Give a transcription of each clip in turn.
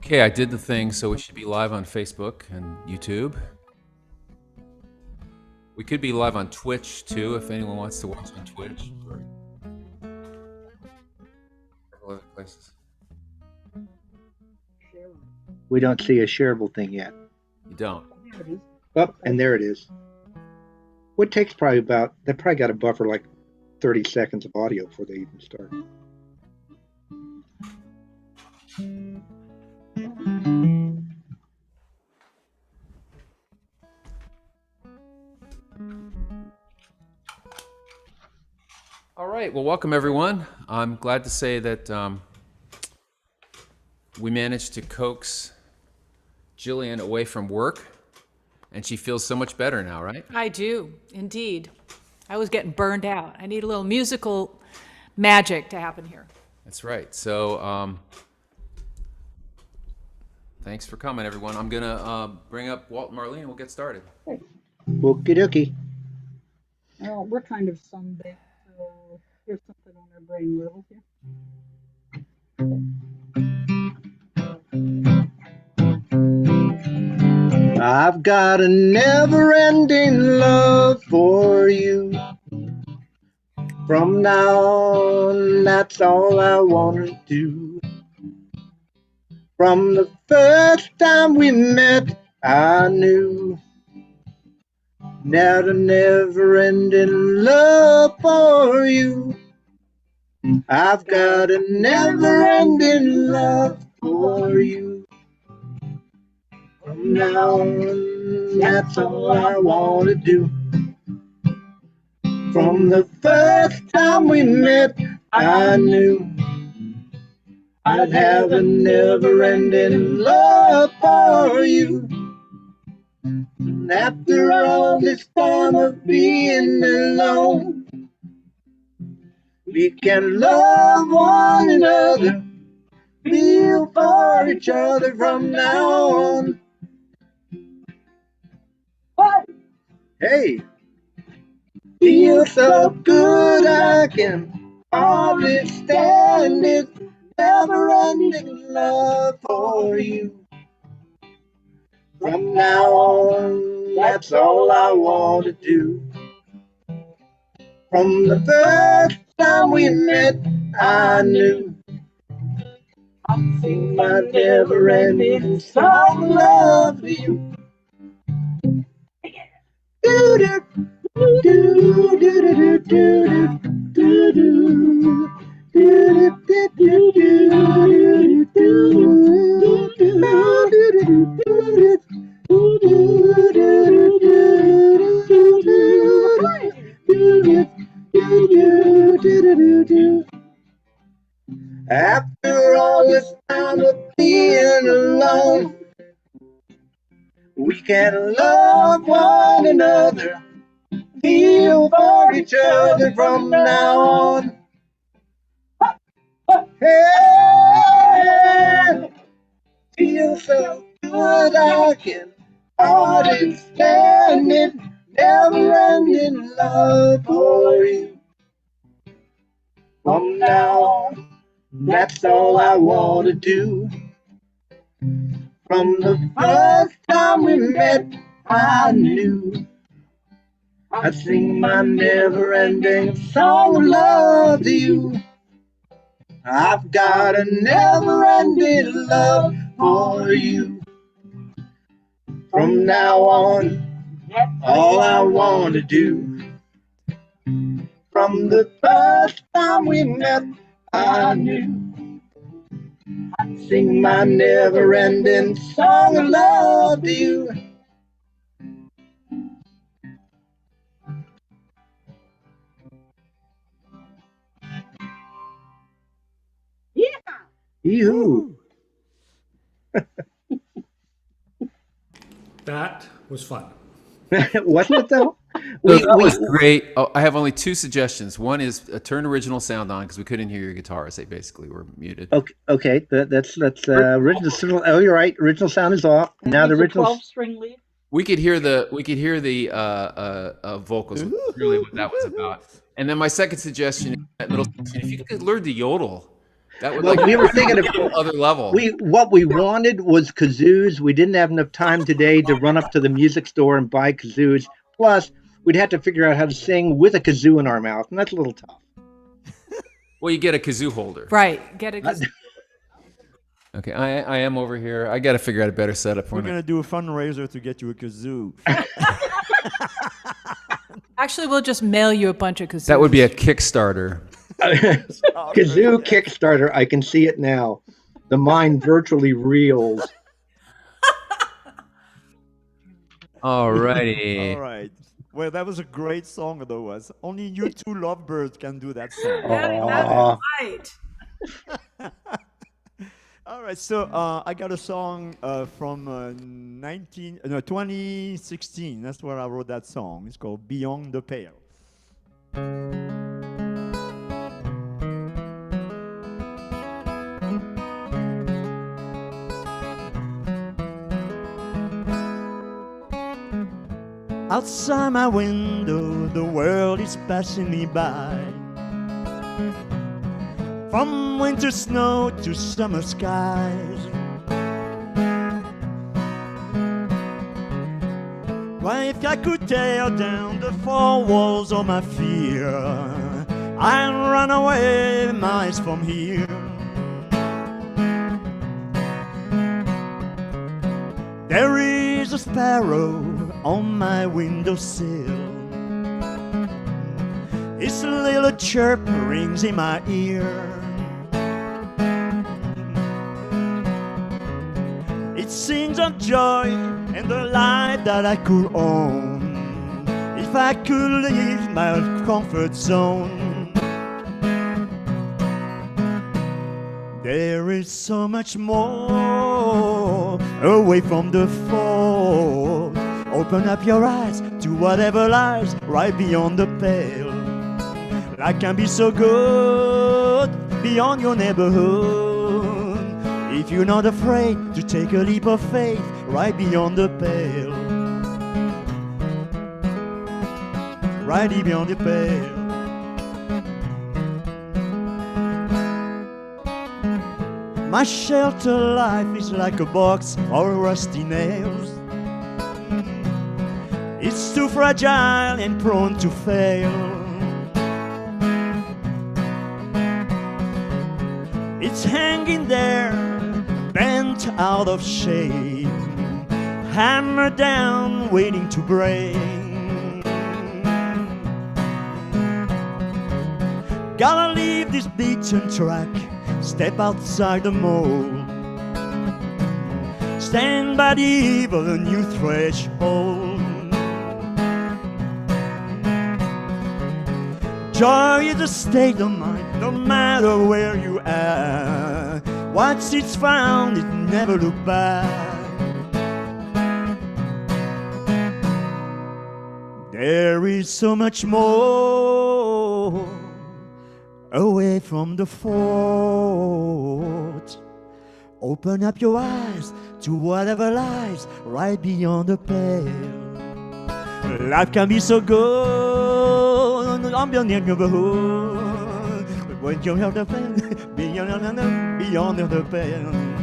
Okay, I did the thing, so we should be live on Facebook and YouTube. We could be live on Twitch too, if anyone wants to watch on Twitch or several other places. We don't see a shareable thing yet. You don't. Oh, and there it is. What takes probably about, they probably got to buffer like 30 seconds of audio before they even start. All right, well, welcome everyone. I'm glad to say that we managed to coax Jillian away from work, and she feels so much better now, right? I do, indeed. I was getting burned out. I need a little musical magic to happen here. That's right. So thanks for coming, everyone. I'm going to bring up Walt and Marlene, and we'll get started. Okie dokie. Well, we're kind of sunbaked, so here's something on our brain level here. I've got a never-ending love for you. From now on, that's all I want to do. From the first time we met, I knew that a never-ending love for you. I've got a never-ending love for you. From now on, that's all I want to do. From the first time we met, I knew I'd have a never-ending love for you. And after all this time of being alone, we can love one another, feel for each other from now on. Hey, feel so good I can hardly stand it. Never-ending love for you. From now on, that's all I want to do. From the first time we met, I knew I'd sing my never-ending song of love to you. After all this time of being alone, we can love one another, feel for each other from now on. Hey, feel so good I can hardly stand it. Never-ending love for you. From now on, that's all I want to do. From the first time we met, I knew I'd sing my never-ending song of love to you. I've got a never-ending love for you. From now on, all I want to do. From the first time we met, I knew I'd sing my never-ending song of love to you. Yoo-hoo. That was fun. Wasn't it though? That was great. Oh, I have only two suggestions. One is turn original sound on because we couldn't hear your guitars. They basically were muted. Okay. That's original. Oh, you're right. Original sound is off. Now the original 12-string lead. We could hear the vocals. Really, what that was about. And then my second suggestion is that middle section. If you could learn to yodel, That would Well, like we were thinking of whole other level. what we wanted was kazoos. We didn't have enough time today to run up to the music store and buy kazoos. Plus, we'd have to figure out how to sing with a kazoo in our mouth, and that's a little tough. Well, you get a kazoo holder. Right. Get it. Okay, I am over here. I got to figure out a better setup for We're me. gonna do a fundraiser to get you a kazoo. Actually, we'll just mail you a bunch of kazoos. That would be a Kickstarter. Kazoo Kickstarter. I can see it now. The mind virtually reels. All righty. All right. Well, that was a great song, otherwise. Only you two lovebirds can do that song. Aw. Right. All right, so I got a song from 2016. That's where I wrote that song. It's called Beyond the Pale. Outside my window, the world is passing me by. From winter snow to summer skies. Why, if I could tear down the four walls of my fear, I'd run away miles from here. There is a sparrow on my windowsill. Its little chirp rings in my ear. It sings of joy and the life that I could own if I could leave my comfort zone. There is so much more away from the fold. Open up your eyes to whatever lies right beyond the pale. Life can be so good beyond your neighborhood if you're not afraid to take a leap of faith right beyond the pale. Right beyond the pale. My shelter life is like a box of rusty nails. It's too fragile and prone to fail. It's hanging there, bent out of shape, hammered down, waiting to break. Gotta leave this beaten track, step outside the mold, stand by the eve of a new threshold. Joy is a state of mind, no matter where you are. Once it's found, it never look back. There is so much more away from the fort. Open up your eyes to whatever lies right beyond the pale. Life can be so good, I'm beyond your neighborhood. But when you have the pain, beyond the pain.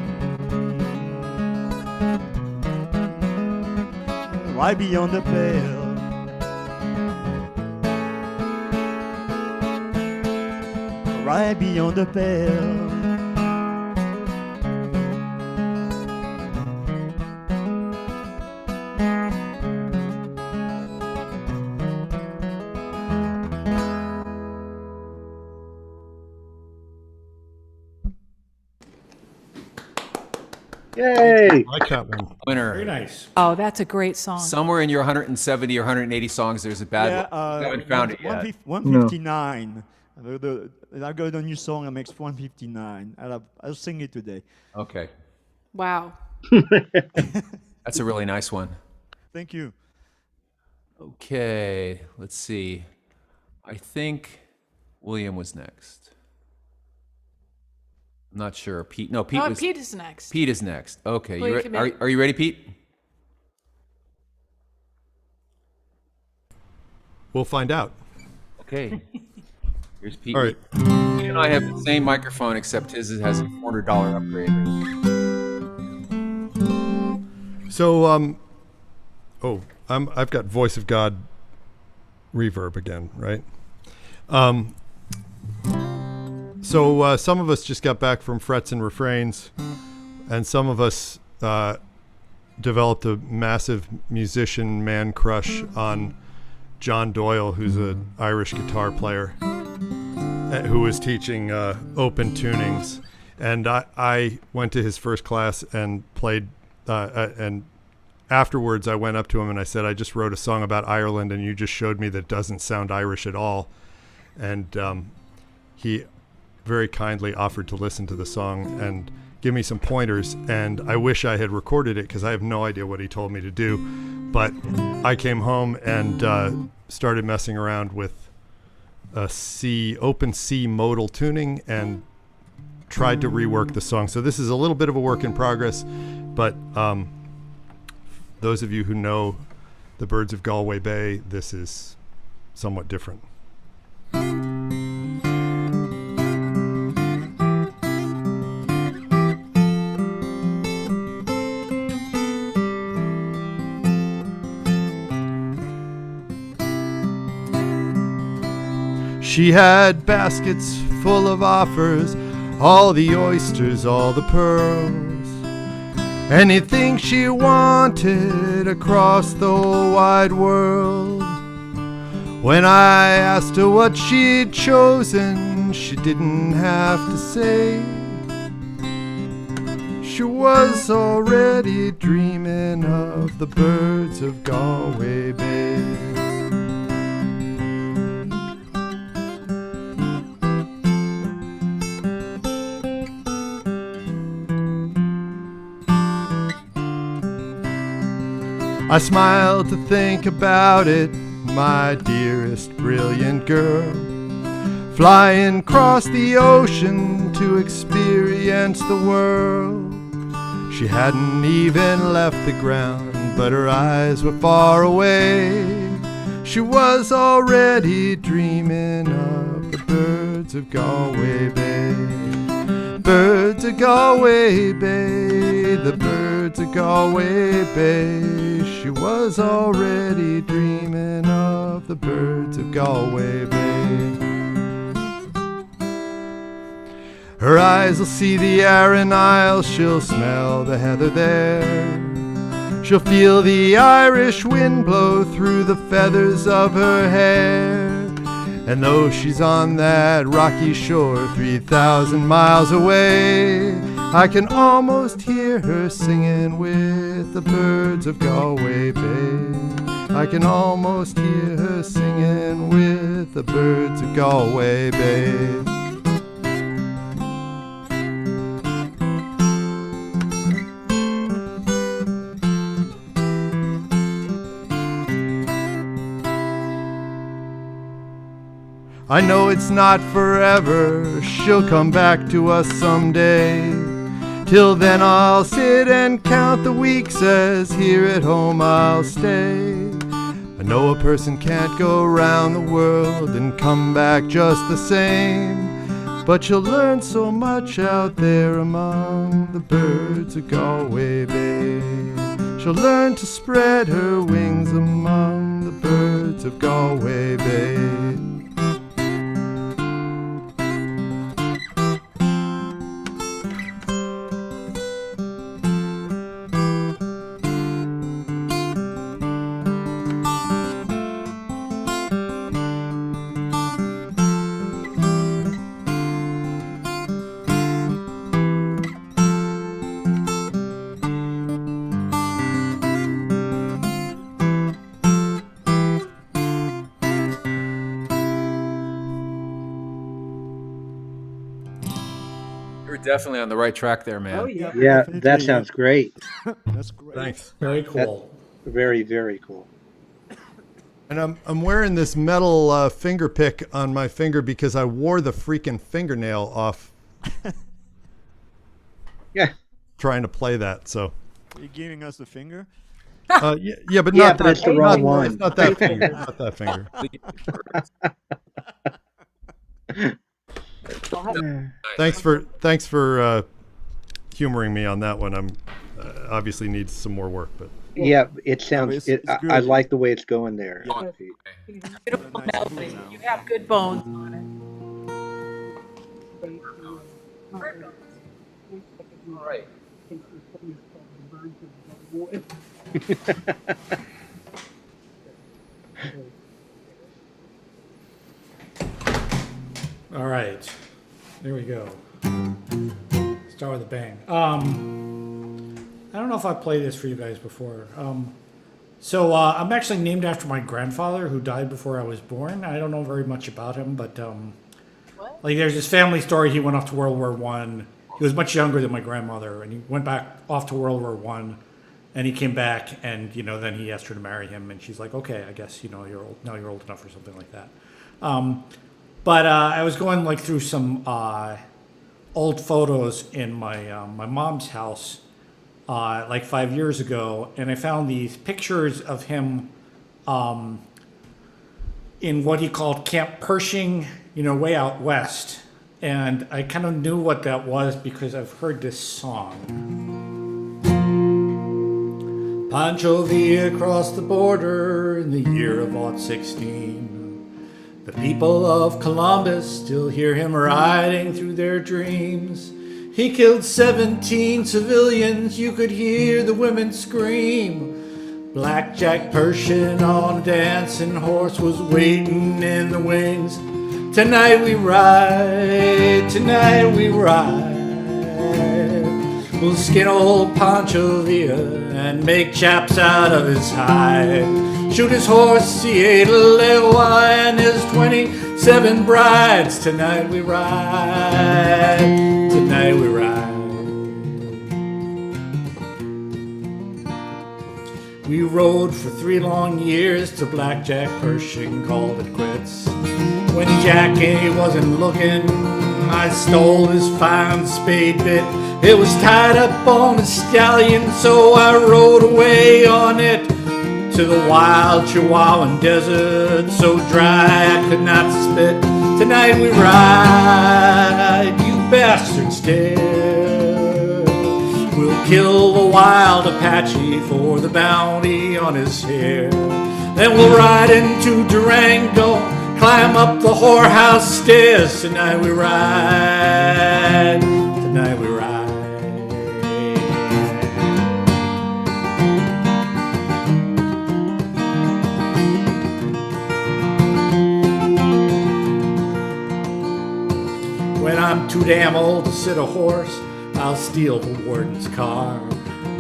Right beyond the pale. Right beyond the pale. Yay! I like that one. Winner. Very nice. Oh, that's a great song. Somewhere in your 170 or 180 songs, there's a bad one. I haven't found it yet. 159. I got a new song that makes 159. I'll sing it today. Okay. Wow. That's a really nice one. Thank you. Okay, let's see. I think William was next. I'm not sure. Pete. No, Pete Oh, was. Pete is next. Pete is next. Okay, Will you you come are in? you ready, Pete? We'll find out. Okay. Here's Pete. All right. and I have the same microphone, except his has a $400 upgrade. So, I've got Voice of God reverb again, right? So some of us just got back from frets and refrains, and some of us developed a massive musician man crush on John Doyle, who's an Irish guitar player who was teaching open tunings. And I went to his first class and played, and afterwards I went up to him and I said, I just wrote a song about Ireland and you just showed me that it doesn't sound Irish at all. And he very kindly offered to listen to the song and give me some pointers, and I wish I had recorded it because I have no idea what he told me to do. But I came home and started messing around with open C modal tuning and tried to rework the song. So this is a little bit of a work in progress, but those of you who know the Birds of Galway Bay, this is somewhat different. She had baskets full of offers, all the oysters, all the pearls, anything she wanted across the whole wide world. When I asked her what she'd chosen, she didn't have to say. She was already dreaming of the birds of Galway Bay. I smiled to think about it, my dearest brilliant girl, flying across the ocean to experience the world. She hadn't even left the ground, but her eyes were far away. She was already dreaming of the birds of Galway Bay. Birds of Galway Bay, the birds of Galway Bay. She was already dreaming of the birds of Galway Bay. Her eyes will see the Aran Isles, she'll smell the heather there. She'll feel the Irish wind blow through the feathers of her hair. And though she's on that rocky shore 3,000 miles away, I can almost hear her singing with the birds of Galway Bay. I can almost hear her singing with the birds of Galway Bay. I know it's not forever, she'll come back to us someday. Till then I'll sit and count the weeks as here at home I'll stay. I know a person can't go round the world and come back just the same, but you'll learn so much out there among the birds of Galway Bay. She'll learn to spread her wings among the birds of Galway Bay. You're definitely on the right track there, man. Oh, yeah. Yeah, that sounds great. That's great. Thanks. Very cool. Very, very cool. And I'm wearing this metal finger pick on my finger because I wore the freaking fingernail off Yeah. trying to play that. So Are you giving us the finger? yeah, but Yeah, not but that. it's the wrong not, one. It's not that finger. Not that finger. Thanks for humoring me on that one. I'm obviously needs some more work, but Yeah, it sounds. it's I good. like the way it's going there. Beautiful melody. You have good bones on All right. All right, there we go. Start with a bang. I don't know if I played this for you guys before. So I'm actually named after my grandfather who died before I was born. I don't know very much about him, but like there's this family story. He went off to World War One. He was much younger than my grandmother, and he went back off to World War One, and he came back, and then he asked her to marry him, and she's like, okay, I guess you're old now. You're old enough or something like that. But I was going like through some old photos in my my mom's house like 5 years ago, and I found these pictures of him in what he called Camp Pershing, way out west. And I kind of knew what that was because I've heard this song. Pancho Villa crossed the border in the year of aught 16. The people of Columbus still hear him riding through their dreams. He killed 17 civilians, you could hear the women scream. Blackjack Pershing on a dancing horse was waiting in the wings. Tonight we ride, tonight we ride. We'll skin old Pancho Villa and make chaps out of his hide. Shoot his horse, he ate a legua and his 27 brides. Tonight we ride, tonight we ride. We rode for 3 long years till Blackjack Pershing called it quits. When Jackie wasn't looking, I stole his fine spade bit. It was tied up on a stallion, so I rode away on it to the wild Chihuahuan desert, so dry I could not spit. Tonight we ride, you bastards dare. We'll kill the wild Apache for the bounty on his hair. Then we'll ride into Durango, climb up the whorehouse stairs. Tonight we ride, tonight we ride. When I'm too damn old to sit a horse, I'll steal the warden's car.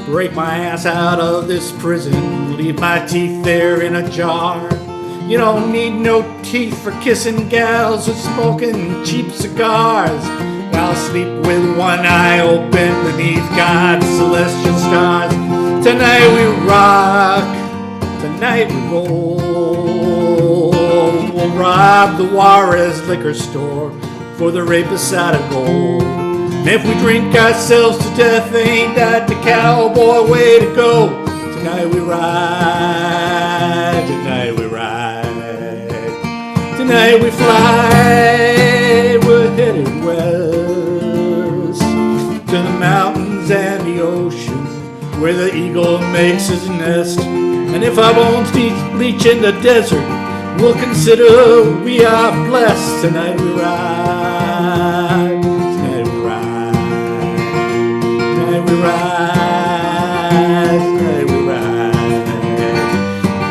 Break my ass out of this prison, leave my teeth there in a jar. You don't need no teeth for kissing gals or smoking cheap cigars. I'll sleep with one eye open beneath God's celestial stars. Tonight we rock, tonight we roll. We'll rob the Juarez liquor store for the rapist out of gold. And if we drink ourselves to death, ain't that the cowboy way to go? Tonight we ride, tonight we ride. Tonight we fly, we're headed west to the mountains and the ocean where the eagle makes his nest. And if our bones bleach in the desert, we'll consider we are blessed. Tonight we ride, tonight we ride, tonight we ride, tonight we ride,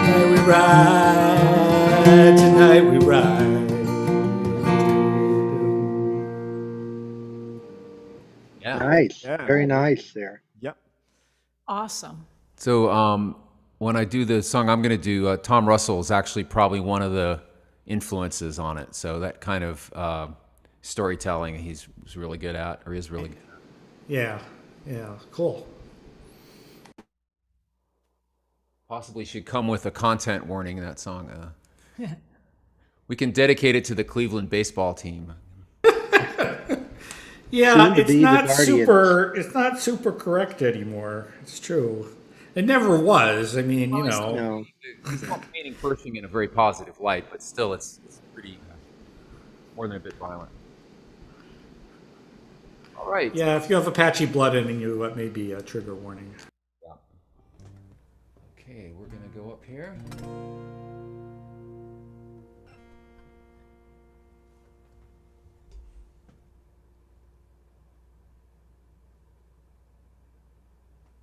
tonight we ride, tonight we ride. Yeah. Nice, Yeah. very nice there. Yep. Awesome. So when I do the song I'm going to do, Tom Russell is actually probably one of the influences on it. So that kind of storytelling he's really good at, or is really good at. Yeah, cool. Possibly should come with a content warning in that song. We can dedicate it to the Cleveland baseball team. Yeah, Soon to it's be the not Guardians. it's not super correct anymore. It's true. It never was. I mean, No, It's not painting Pershing in a very positive light, but still, it's pretty more than a bit violent. All right. Yeah, if you have Apache blood in you, it may be a trigger warning. Okay, we're gonna go up here.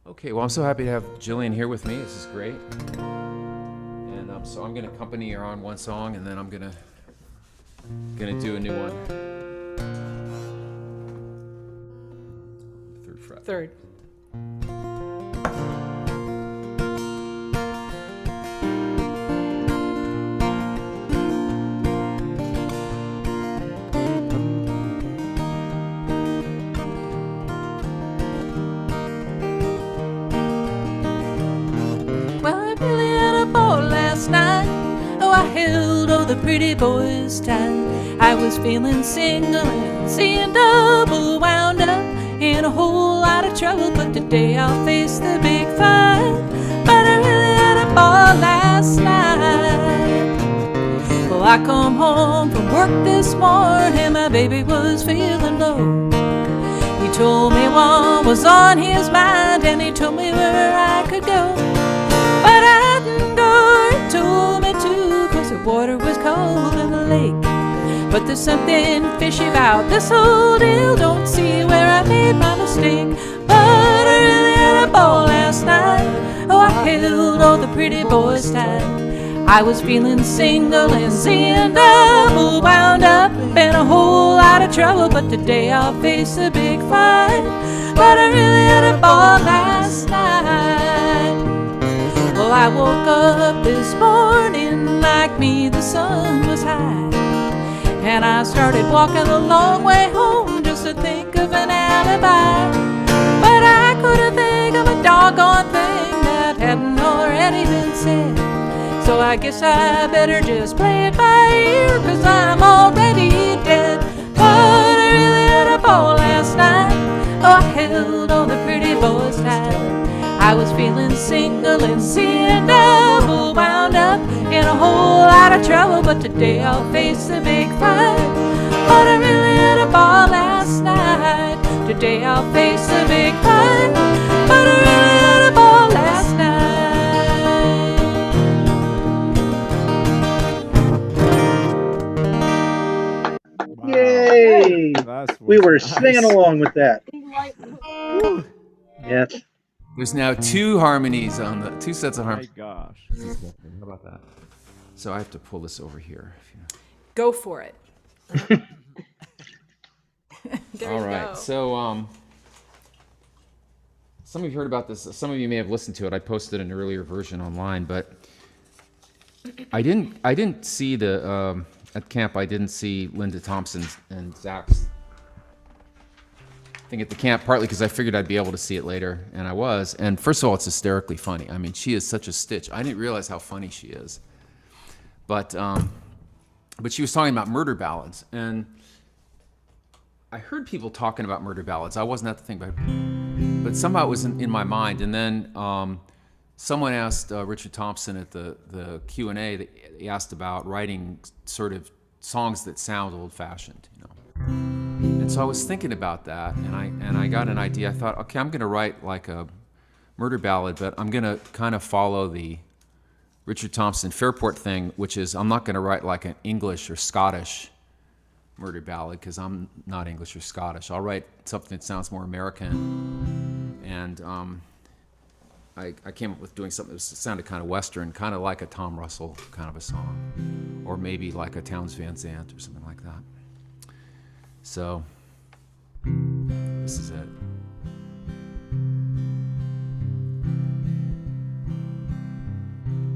Okay, well, I'm so happy to have Jillian here with me. This is great. And so I'm gonna accompany her on one song, and then I'm gonna do a new one. Third fret. Third. Well, I really had a ball last night. Oh, I held all the pretty boys tight. I was feeling single and seeing double, wound up in a whole lot of trouble. But today I'll face the big fight. But I really had a ball last night. Well, I come home from work this morning, my baby was feeling low. He told me what was on his mind, and he told me where I could go. But I didn't go, he told me to, 'cause the water was cold in the lake. But there's something fishy about this whole deal, don't see where I made my mistake. But I really had a ball last night. Oh, I held all the pretty boys tight. I was feeling single and seeing double, wound up in a whole lot of trouble. But today I'll face a big fight. But I really had a ball last night. Well, I woke up this morning, like me, the sun was high. And I started walking a long way home just to think of an alibi. But I couldn't think of a doggone thing that hadn't already been said. So I guess I better just play it by ear, 'cause I'm already dead. But I really had a ball last night. Oh, I held all the pretty boys tight. I was feeling single and seeing double, wound up in a whole lot of trouble. But today I'll face the big fight. But I really had a ball last night. Today I'll face the big fight. But I really had a ball last night. Yay! That's We were nice. singing along with that. He liked Yes. There's now two harmonies on the two sets of My harmonies. gosh. How about that? So I have to pull this over here. Go for it. There All you right. go. So some of you heard about this. Some of you may have listened to it. I posted an earlier version online, but I didn't see the at camp. I didn't see Linda Thompson's and Zach's thing at the camp, partly because I figured I'd be able to see it later, and I was. And first of all, it's hysterically funny. I mean, she is such a stitch. I didn't realize how funny she is. But she was talking about murder ballads, and I heard people talking about murder ballads. I wasn't at the thing, but somehow it was in my mind. And then someone asked Richard Thompson at the Q&A, they asked about writing sort of songs that sound old-fashioned, you know. And so I was thinking about that, and I got an idea. I thought, okay, I'm going to write like a murder ballad, but I'm going to kind of follow the Richard Thompson Fairport thing, which is I'm not going to write like an English or Scottish murder ballad, because I'm not English or Scottish. I'll write something that sounds more American. And I came up with doing something that sounded kind of Western, kind of like a Tom Russell kind of a song, or maybe like a Townes Van Zandt or something like that. So this is it.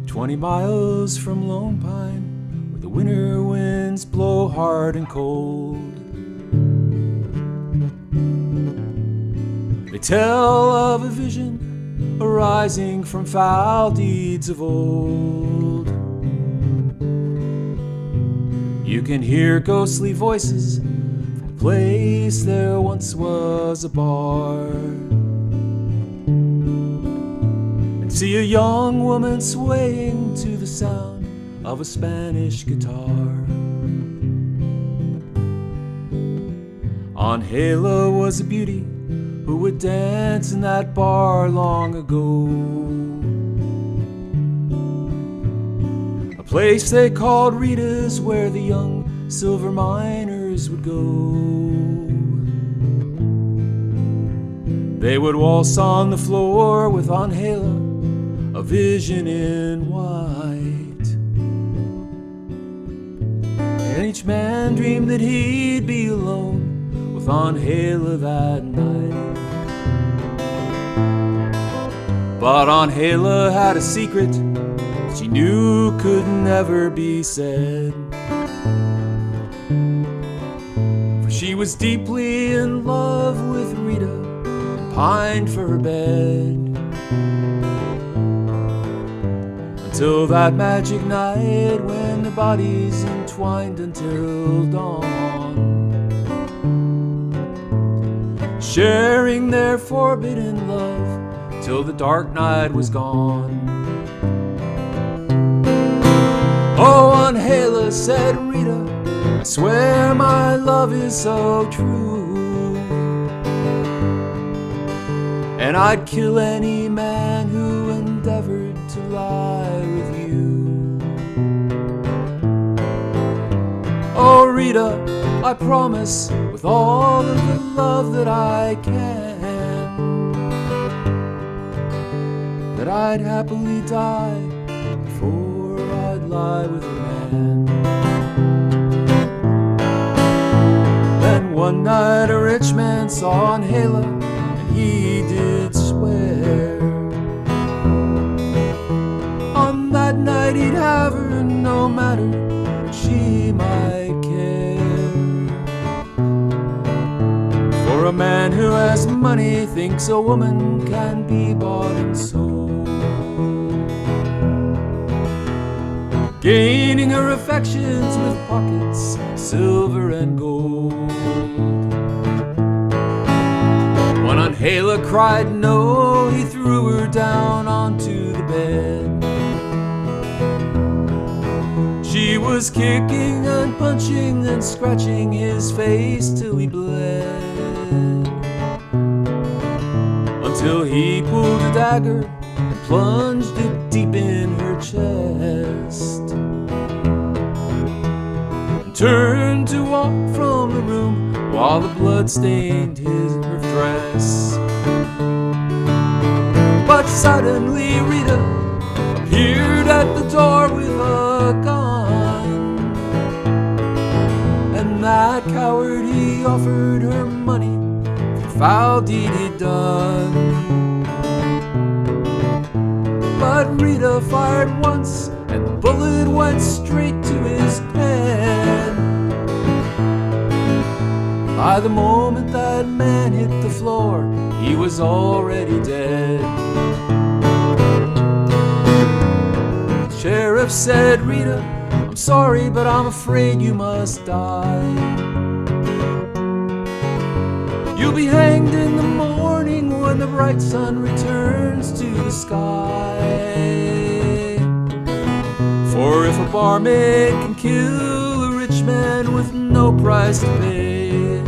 "20 miles from Lone Pine, where the winter winds blow hard and cold, they tell of a vision arising from foul deeds of old. You can hear ghostly voices from a place there once was a bar, and see a young woman swaying to the sound of a Spanish guitar. Angela was a beauty who would dance in that bar long ago. A place they called Rita's, where the young silver miners would go. They would waltz on the floor with Angela, a vision in white. And each man dreamed that he'd be alone with Angela that night. But Angela had a secret she knew could never be said. For she was deeply in love with Rita, pined for her bed. Until that magic night when the bodies entwined until dawn, sharing their forbidden love till the dark night was gone. Oh, Angela, said Rita, I swear my love is so true, and I'd kill any man who endeavored to lie with you. Oh, Rita, I promise with all of the love that I can, that I'd happily die before I'd lie with a man. Then one night a rich man saw Angela, he did swear on that night he'd have her no matter what she might care. For a man who has money thinks a woman can be bought and sold, gaining her affections with pockets, silver and gold. When Angela cried no, he threw her down onto the bed. She was kicking and punching and scratching his face till he bled, until he pulled a dagger and plunged it deep in her chest, and turned to walk from the room while the blood stained her dress. But suddenly Rita appeared at the door with a gun, and that coward he offered her money for the foul deed he'd done. But Rita fired once and the bullet went straight to his head. By the moment that man hit the floor, he was already dead. The sheriff said, Rita, I'm sorry, but I'm afraid you must die. You'll be hanged in the morning when the bright sun returns to the sky. For if a barmaid can kill a rich man with no price to pay,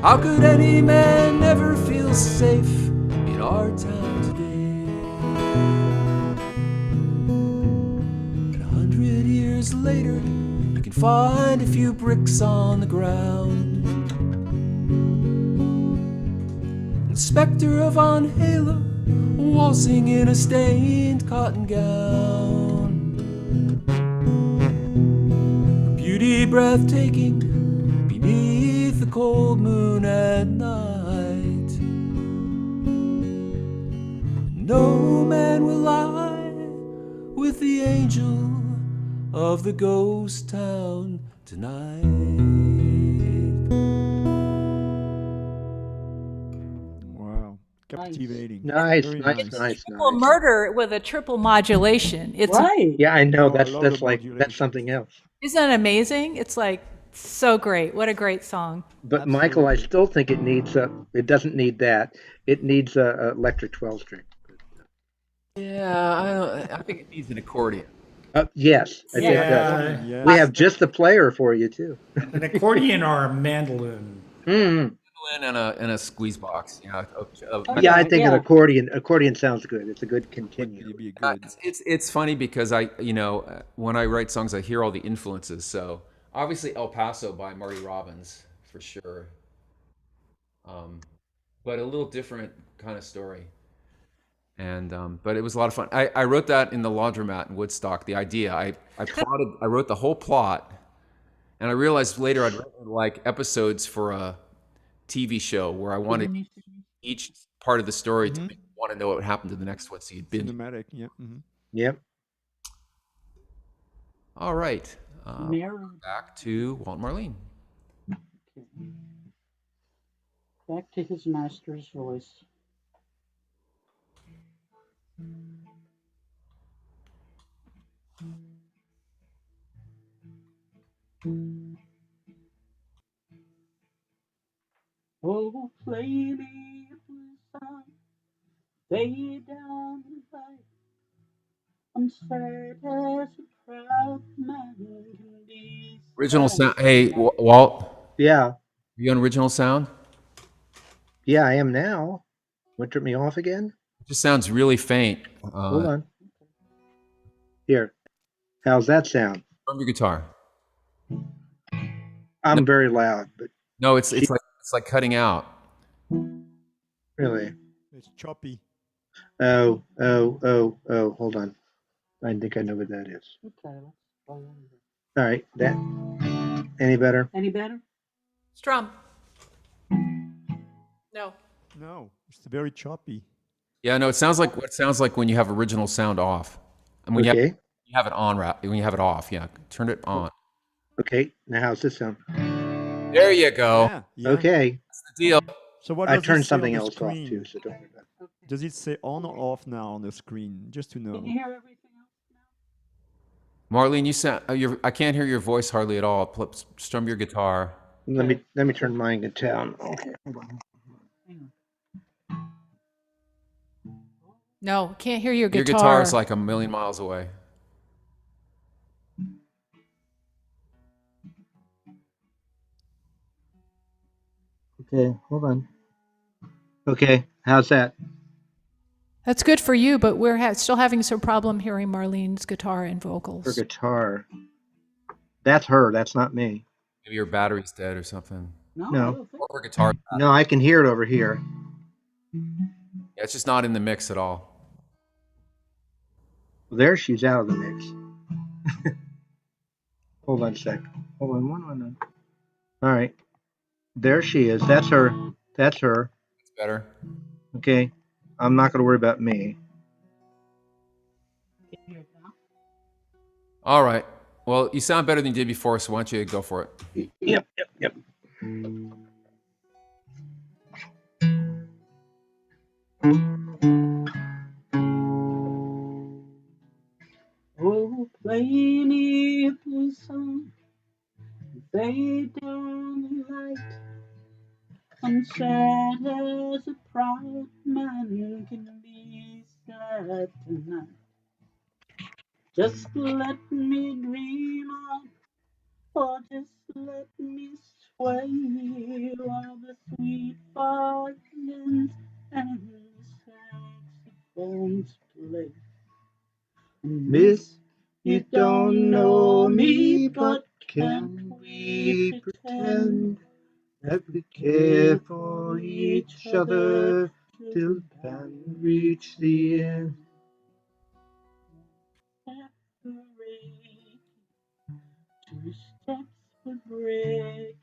how could any man ever feel safe in our town today? And 100 years later, you can find a few bricks on the ground. The specter of Angela waltzing in a stained cotton gown. Her beauty breathtaking beneath the cold moon at night. No man will lie with the angel of the ghost town tonight. Wow. Captivating. Nice, Very nice, nice. nice, Triple nice. murder with a triple modulation. It's Right. Yeah, I know. Oh, I love the That's modulation. something else. Isn't that amazing? It's like so great. What a great song. But Michael, I Absolutely. still think it needs a. It doesn't need that. It needs a electric 12 string. Yeah, I think it needs an accordion. Yes, I think Yeah, we Yes. have just the player for you too. an accordion or a mandolin. Mm. And a squeeze box. Yeah, Yeah, I Okay, think an yeah. accordion sounds good. It's a good Would continuum. be good. it's funny because when I write songs, I hear all the influences. So obviously El Paso by Marty Robbins for sure, um, but a little different kind of story. And but it was a lot of fun. I wrote that in the laundromat in Woodstock. The idea I wrote the whole plot, and I realized later I'd written like episodes for a TV show where I wanted each part of the story to Mm-hmm. make you want to know what happened to the next one, so you'd binge. Cinematic, yeah. Mm-hmm. Yep. All right, Married. back to Walt and Marlene. Okay. Back to his master's voice. Oh, play me a blue song, lay down the light. I'm sad as a proud man can be Original sad sound. Hey, tonight. Walt, are Yeah. you on original sound? Yeah, I am now. What took me off again? It just sounds really faint. Hold on. Here. How's that sound? From your guitar. No, I'm very loud, but no, she it's like cutting out. really. It's choppy. Oh. Hold on. I think I know what that is. Okay, let's go on. All right. That any better? Any better? Strum. No. No, it's very choppy. Yeah, no, it sounds like what it sounds like when you have original sound off, and Okay. you have it on, when you have it off. Yeah, turn it on. Okay. Now how's this sound? There you go. Yeah. Okay. That's the deal. So what I does it turned say on something the else off too, screen? so don't worry about it. Okay. Does it say on or off now on the screen? Just to Can you know. hear everything else now? Marlene, you sound. I can't hear your voice hardly at all. Strum your guitar. Let me turn mine down. Okay. Hold on. Hang No, can't hear your Your guitar is guitar. like a million miles away. Okay. Hold on. Okay. How's that? That's good for you, but we're still having some problem hearing Marlene's guitar and Her vocals. guitar. That's her. That's not me. Maybe your battery's dead or something. No, I No. don't think Or her guitar. No, I can hear it over here. Yeah, it's just not in the mix at all. There, she's out of the mix. Hold on a sec. Hold on one minute. All right. There she is. That's her. That's her. It's better. Okay. I'm not going to worry about me. Can you hear it now? All right. Well, you sound better than you did before, so why don't you go for it? Yep. Oh, play me a blue song, lay down the light. I'm sad as a proud man can be sad tonight. Just let me dream on, or just let me sway while the sweet violins and the saxophones play. Miss, you don't know me, but can we pretend that we care for each other till the band reach the end? Separate, two steps for breaking,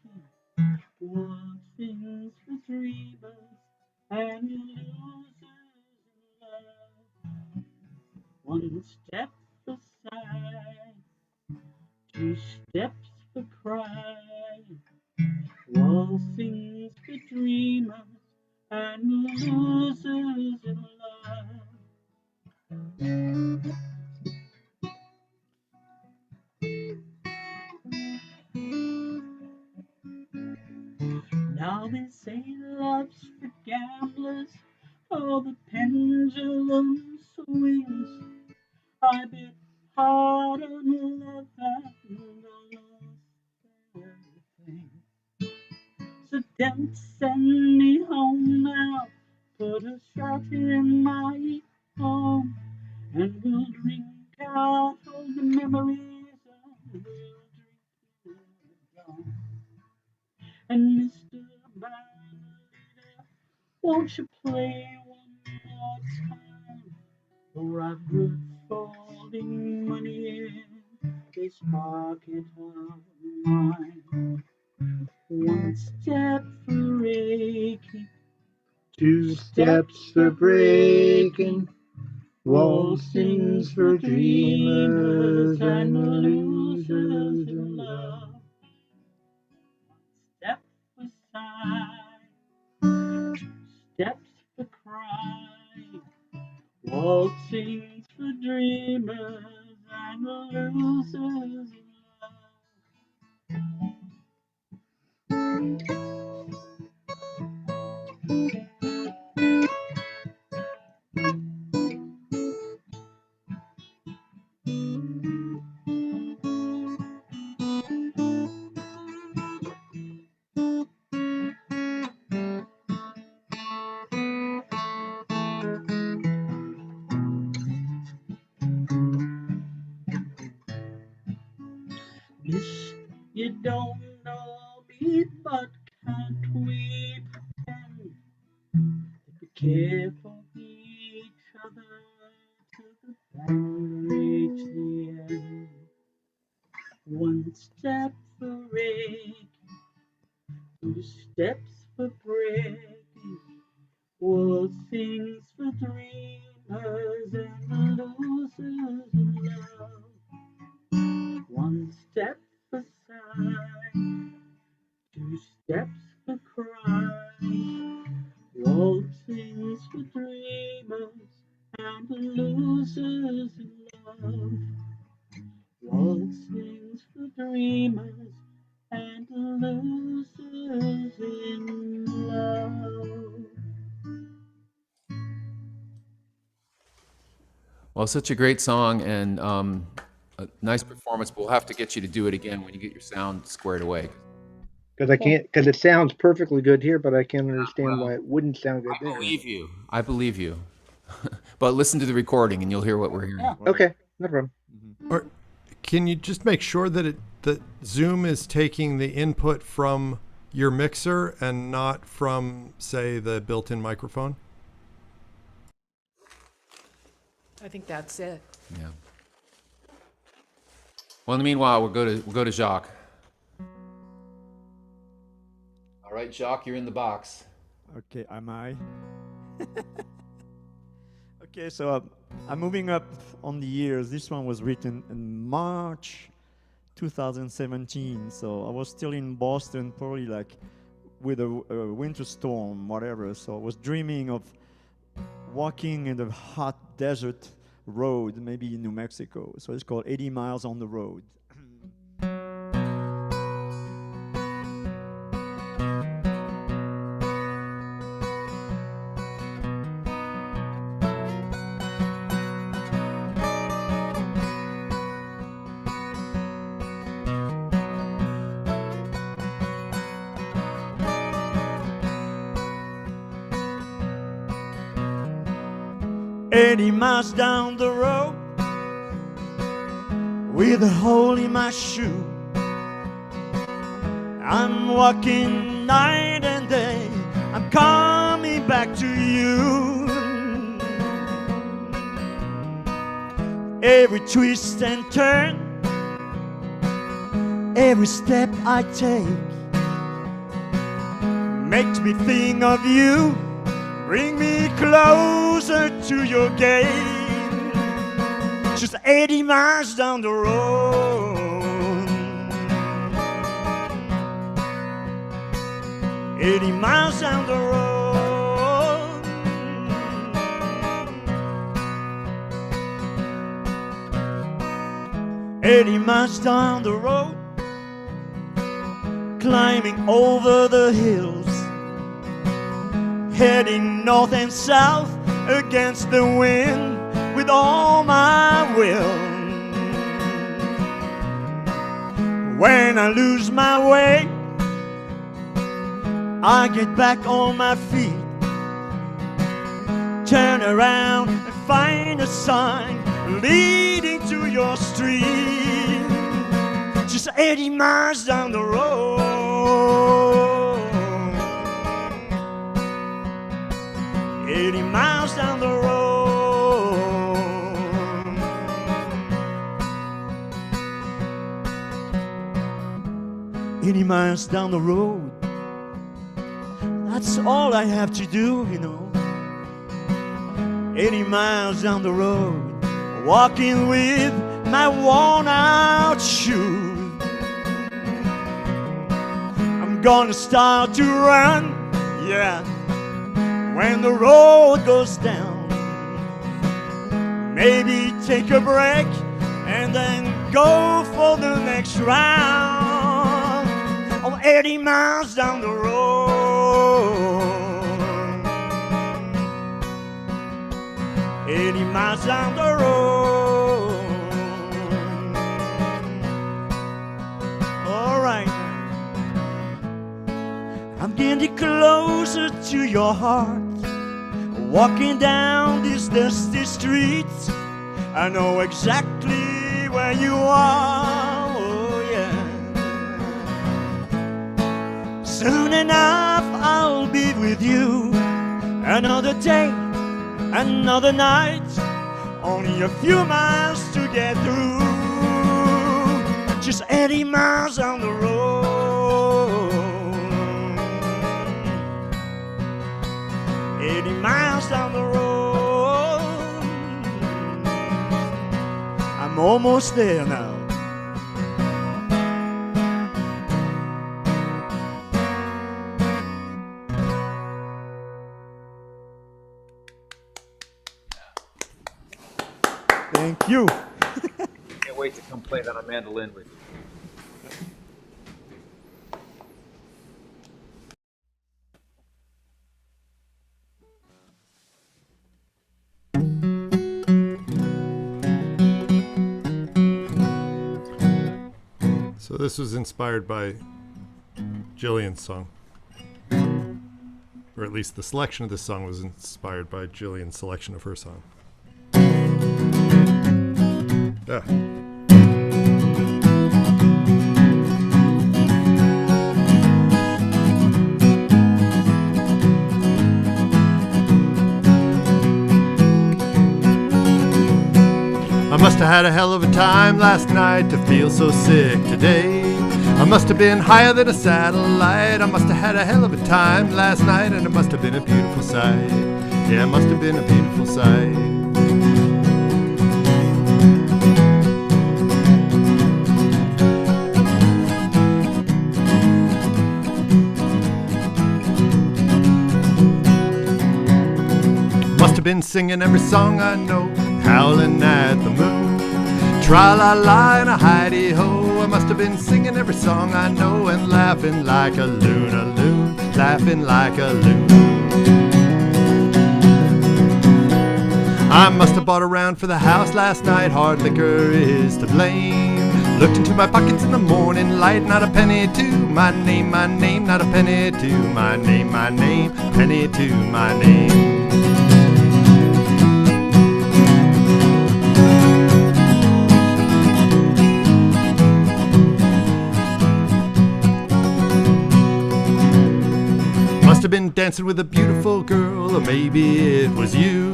one thing's for dreamers and losers in love. One step for sighing, two steps for crying, waltzing for dreamers and losers in love. Now they say love's for gamblers, oh the pendulum swings. I bit hard put a shot in my home, and we'll drink out all the memories, and we'll drink it down. And Mr. Bartender, won't you play one more time? For I've got falling money in this pocket of mine. One step for aching, Two steps for breaking, waltzing's for dreamers and losers in love. step for sigh, steps for cry, waltzing's for dreamers and losers in Miss, you don't know me, but can't we pretend to be careful each other till the band reach the end? One step for breaking, two steps for breaking, all things for dreamers and losers in love. One step for sigh, two steps for cry, waltzing's for dreamers and losers in love. Waltzing's for dreamers and losers in love. Well, such a great song and a nice performance. But we'll have to get you to do it again when you get your sound squared away. Because it sounds perfectly good here, but I can't understand well, why it wouldn't sound good I there. believe you. I believe you. But listen to the recording and you'll hear what we're hearing. Yeah. Okay, no problem. Or can you just make sure that that Zoom is taking the input from your mixer and not from, say, the built-in microphone? I think that's it. Yeah. Well, in the meanwhile, we'll go to Jacques. All right, Jacques, you're in the box. Okay, am I? Okay, so I'm moving up on the years. This one was written in March 2017, so I was still in Boston, probably like with a winter storm, whatever. So I was dreaming of walking in the hot desert road, maybe in New Mexico. So it's called 80 Miles on the Road. 80 miles down the road with a hole in my shoe. I'm walking night and day, I'm coming back to you. Every twist and turn, every step I take makes me think of you. Bring me closer to your gate. Just 80 miles down the road. 80 miles down the road. "80 miles down the road, climbing over the hills, heading north and south against the wind with all my will. When I lose my way, I get back on my feet, turn around and find a sign leading to your street. Just 80 miles down the road. 80 miles down the road. 80 miles down the road. That's all I have to do, you know. 80 miles down the road, walking with my worn out shoes. I'm gonna start to run, yeah, when the road goes down. Maybe take a break and then go for the next round. Oh, 80 miles down the road. 80 miles down the road. All right. I'm getting closer to your heart. Walking down these dusty streets, I know exactly where you are. Oh, yeah. Soon enough, I'll be with you. Another day, another night, only a few miles to get through. Just 80 miles down the road. 80 miles down the road. I'm almost there now. Thank you. Can't wait to come play that on mandolin with you. So this was inspired by Jillian's song. Or at least the selection of this song was inspired by Jillian's selection of her song. Yeah. I must have had a hell of a time last night to feel so sick today. I must have been higher than a satellite. I must have had a hell of a time last night, and it must have been a beautiful sight. Yeah, it must have been a beautiful sight. Must have been singing every song I know, howling at the moon. Tra-la-la and a hidey-ho. I must have been singing every song I know and laughing like a loon, laughing like a loon. I must have bought around for the house last night, hard liquor is to blame. Looked into my pockets in the morning light, not a penny to my name, not a penny to my name, penny to my name. Must have been dancing with a beautiful girl, or maybe it was you.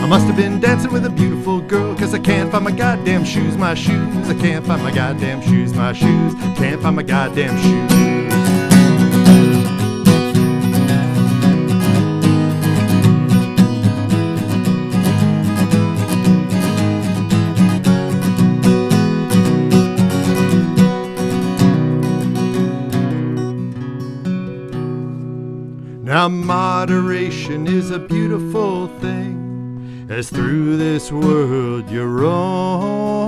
I must have been dancing with a beautiful girl, 'cause I can't find my goddamn shoes, my shoes. I can't find my goddamn shoes, my shoes. Can't find my goddamn shoes. Now moderation is a beautiful thing, as through this world you roam.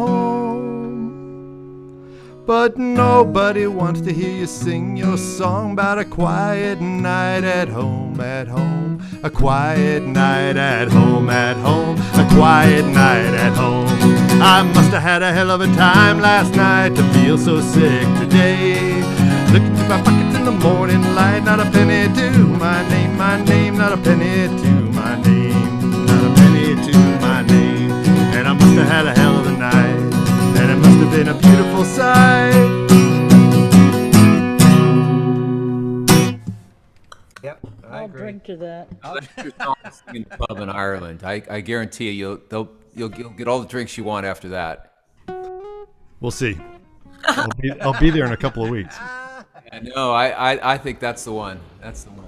But nobody wants to hear you sing your song about a quiet night at home, at home. A quiet night at home, at home. A quiet night at home. I must have had a hell of a time last night to feel so sick today. Look into my pockets in the morning light, not a penny to my name, not a penny to my name. to that. I'll let you song sing in the pub in Ireland. I guarantee you, you'll get all the drinks you want after that. We'll see. I'll be there in a couple of weeks. I know. I think that's the one. That's the one.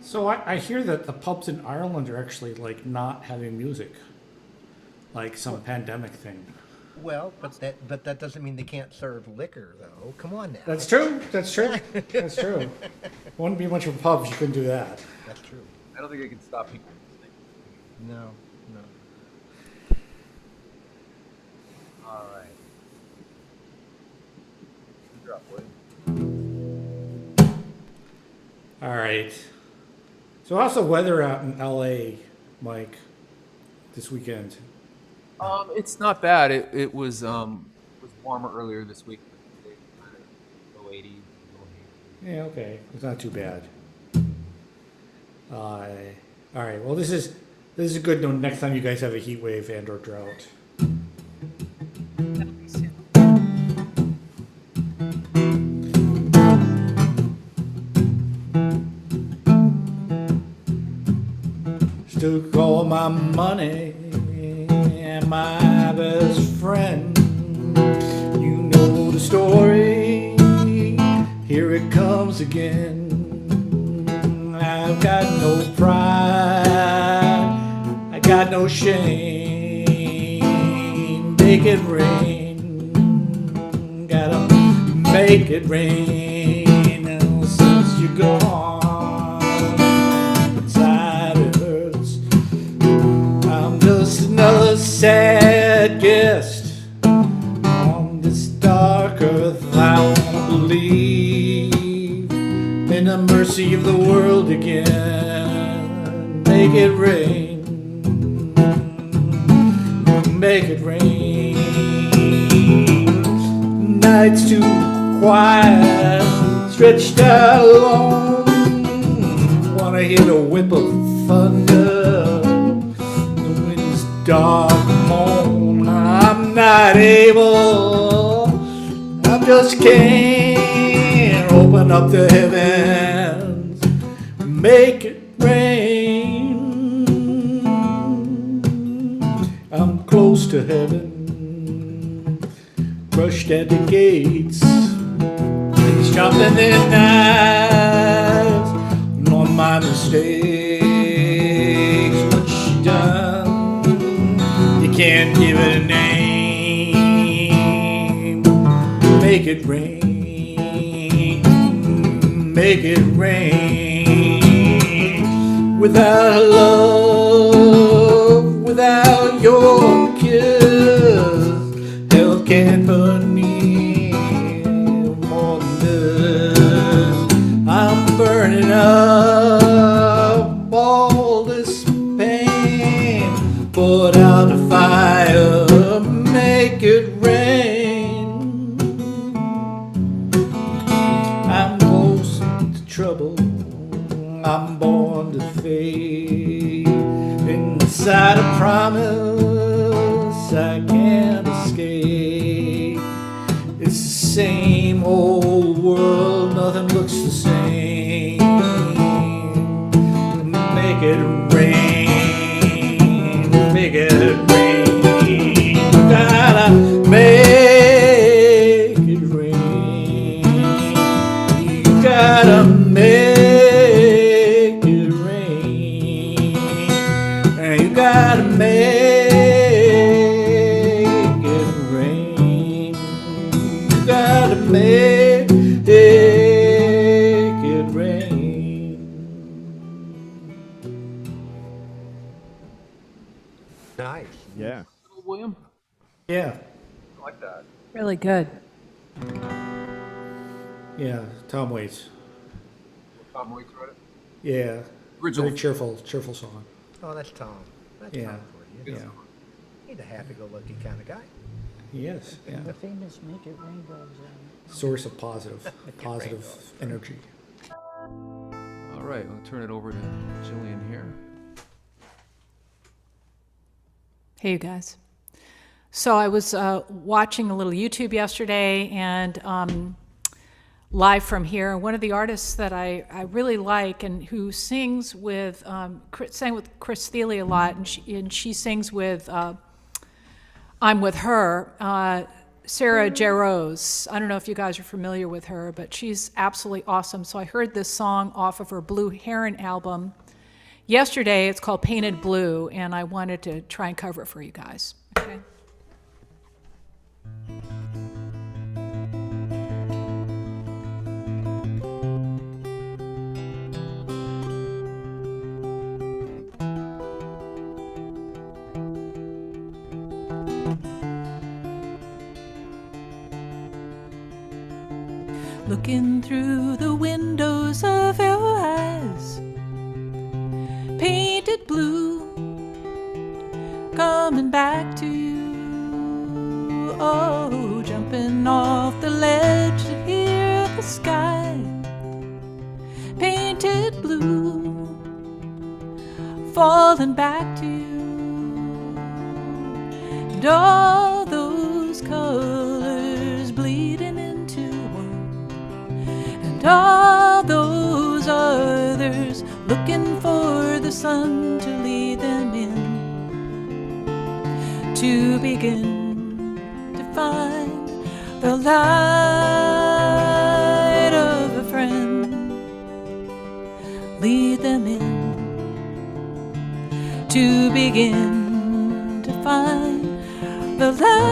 So I hear that the pubs in Ireland are actually like not having music, like some pandemic thing. Well, but that doesn't mean they can't serve liquor, though. Come on now. That's true. That's true. That's true. Wouldn't be much of a pub if you couldn't do that. That's true. I don't think I can stop people. No. All right. Drop, William. All right. So how's the weather out in LA, Mike, this weekend? It's not bad. It was warmer earlier this week. But kind of low 80s. Yeah, okay. It's not too bad. All right. Well, this is a good one. Next time you guys have a heat wave and or drought. Took all my money and my best friend. You know the story. Here it comes again. I've got no pride. I got no shame. Make it rain. Gotta make it rain. Now since you're gone. Another sad guest on this dark earth. I won't believe in the mercy of the world again. Make it rain. Make it rain. Nights too quiet, stretched out alone. Wanna hear the whip of thunder. Dark moan, I'm not able, I just can't open up the heavens, make it rain. I'm close to heaven, crushed at the gates, it's sharpening their knives on my mistakes, what she done. Can't give it a name. Make it rain. Make it rain. Without love, without your kiss, hell can't burn me more than this. I'm burning up all this pain. Put out a fire, make it rain. I'm close to trouble, I'm born to fade. Inside a promise I can't escape. It's the same old world, nothing looks the same. Make it rain. Make it rain. You gotta make it rain. You gotta make it rain. And you gotta make it rain. You gotta make it rain. Nice. Yeah. William? Yeah. I like that. Really good. Yeah, Tom Waits. Tom Waits wrote it? Yeah. Original. Very cheerful song. Oh, that's Tom. That's Yeah. Tom for you. Yeah. He's a happy-go-lucky kind of guy. He is. Yeah. The famous Make It Rain goes Source of positive energy. All right, I'll turn it over to Jillian here. Hey, you guys. So I was watching a little YouTube yesterday, and live from here. One of the artists that I really like and who sings with, sang with Chris Thiele a lot, and she sings with, I'm with her, Sarah Jarosz. I don't know if you guys are familiar with her, but she's absolutely awesome. So I heard this song off of her Blue Heron album yesterday. It's called Painted Blue, and I wanted to try and cover it for you guys. Okay. Looking through the windows of your eyes, painted blue, coming back to you. Oh, jumping off the ledge to hear the sky, painted blue, falling back to you. And all those colors bleeding into one, and all those others looking for the sun to lead them in, to begin to find the light of a friend, lead them in, to begin to find the light.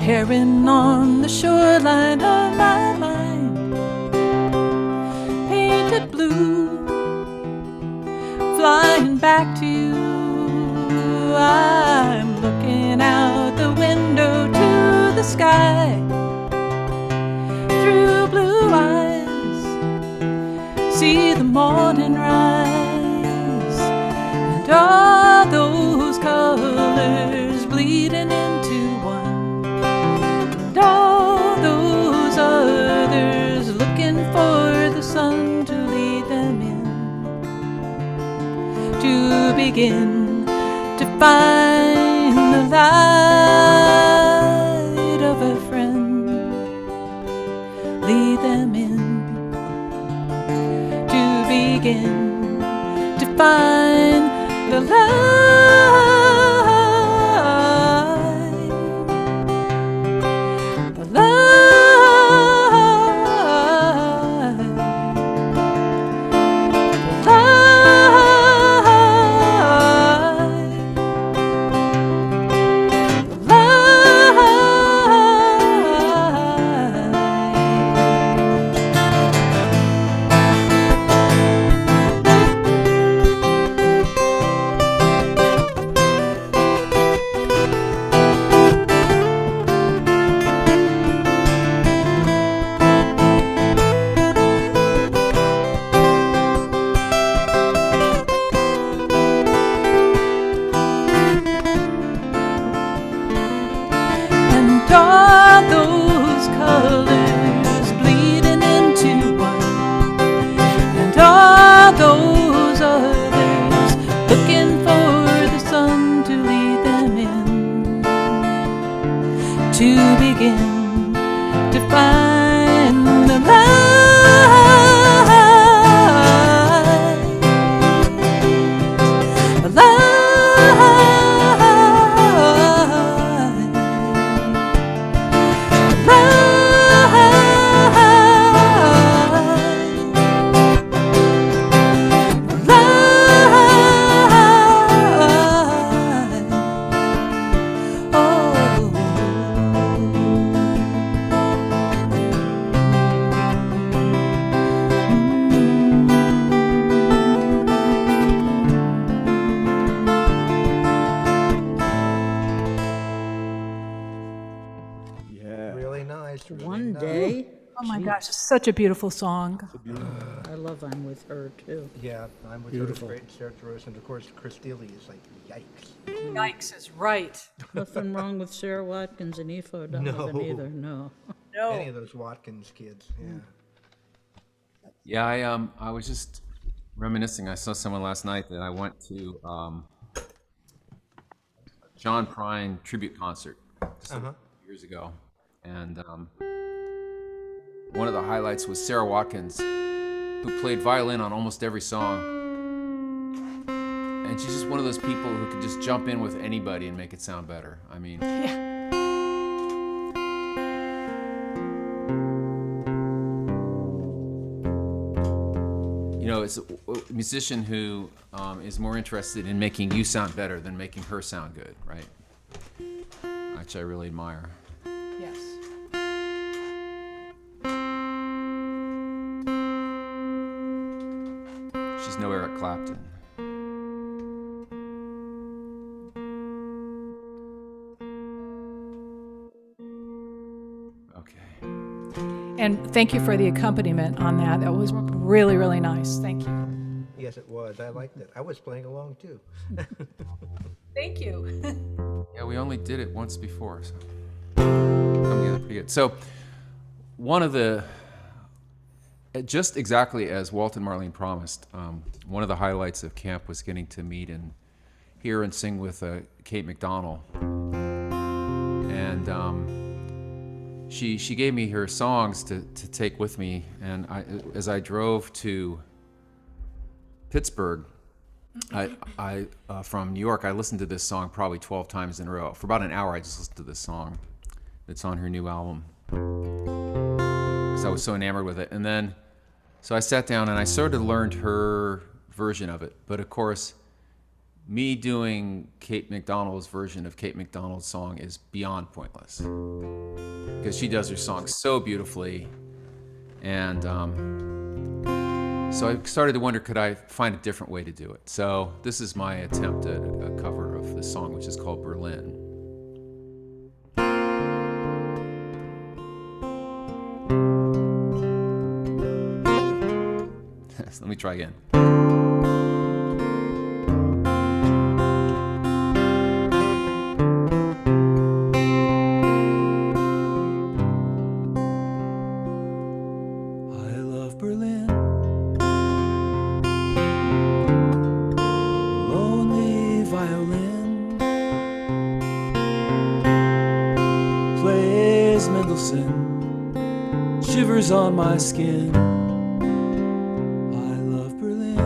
Heron on the shoreline of my mind, painted blue, flying back to you. I'm looking out the window to the sky, through blue eyes, see the morning rise, and all those colors bleeding into one, and all those others looking for the sun to lead them in, to begin to find the light of a friend, lead them in, to begin to find the light, the light, the and all those colors bleeding into one, and all those others looking for the sun to lead them in, to begin to find the light, the light. Really nice. Really One nice. day. Oh my gosh, it's such a beautiful song. I love I'm with her too. Yeah, I'm with Beautiful. her. Great Sarah Rose, and of course Chris Thiele is like, yikes. Yikes is right. Nothing wrong with Sarah Watkins and Aoife O'Donovan No. either, no. Any of those Watkins kids, yeah. Yeah, I was just reminiscing. I saw someone last night that I went to John Prine tribute concert just a few years ago, and one of the highlights was Sarah Watkins, who played violin on almost every song. And she's just one of those people who could just jump in with anybody and make it sound better. I mean, it's a musician who is more interested in making you sound better than making her sound good, right? Which I really admire. Yes. She's no Eric Clapton. Okay. And thank you for the accompaniment on that. That was really, really nice. Thank you. Yes, it was. I liked it. I was playing along too. Thank you. Yeah, we only did it once before, so come together pretty good. So one of the, just exactly as Walt and Marlene promised, one of the highlights of camp was getting to meet and hear and sing with Kate McDonald. And she gave me her songs to take with me, and as I drove to Pittsburgh, I from New York, I listened to this song probably 12 times in a row. For about an hour, I just listened to this song that's on her new album because I was so enamored with it. And then, so I sat down and I sort of learned her version of it. But of course, me doing Kate McDonald's version of Kate McDonald's song is beyond pointless because she does her song so beautifully. And so I started to wonder, could I find a different way to do it? So this is my attempt at a cover of this song, which is called Berlin. So let me try again. I love Berlin. Lonely violin plays Mendelssohn, shivers on my skin. I love Berlin.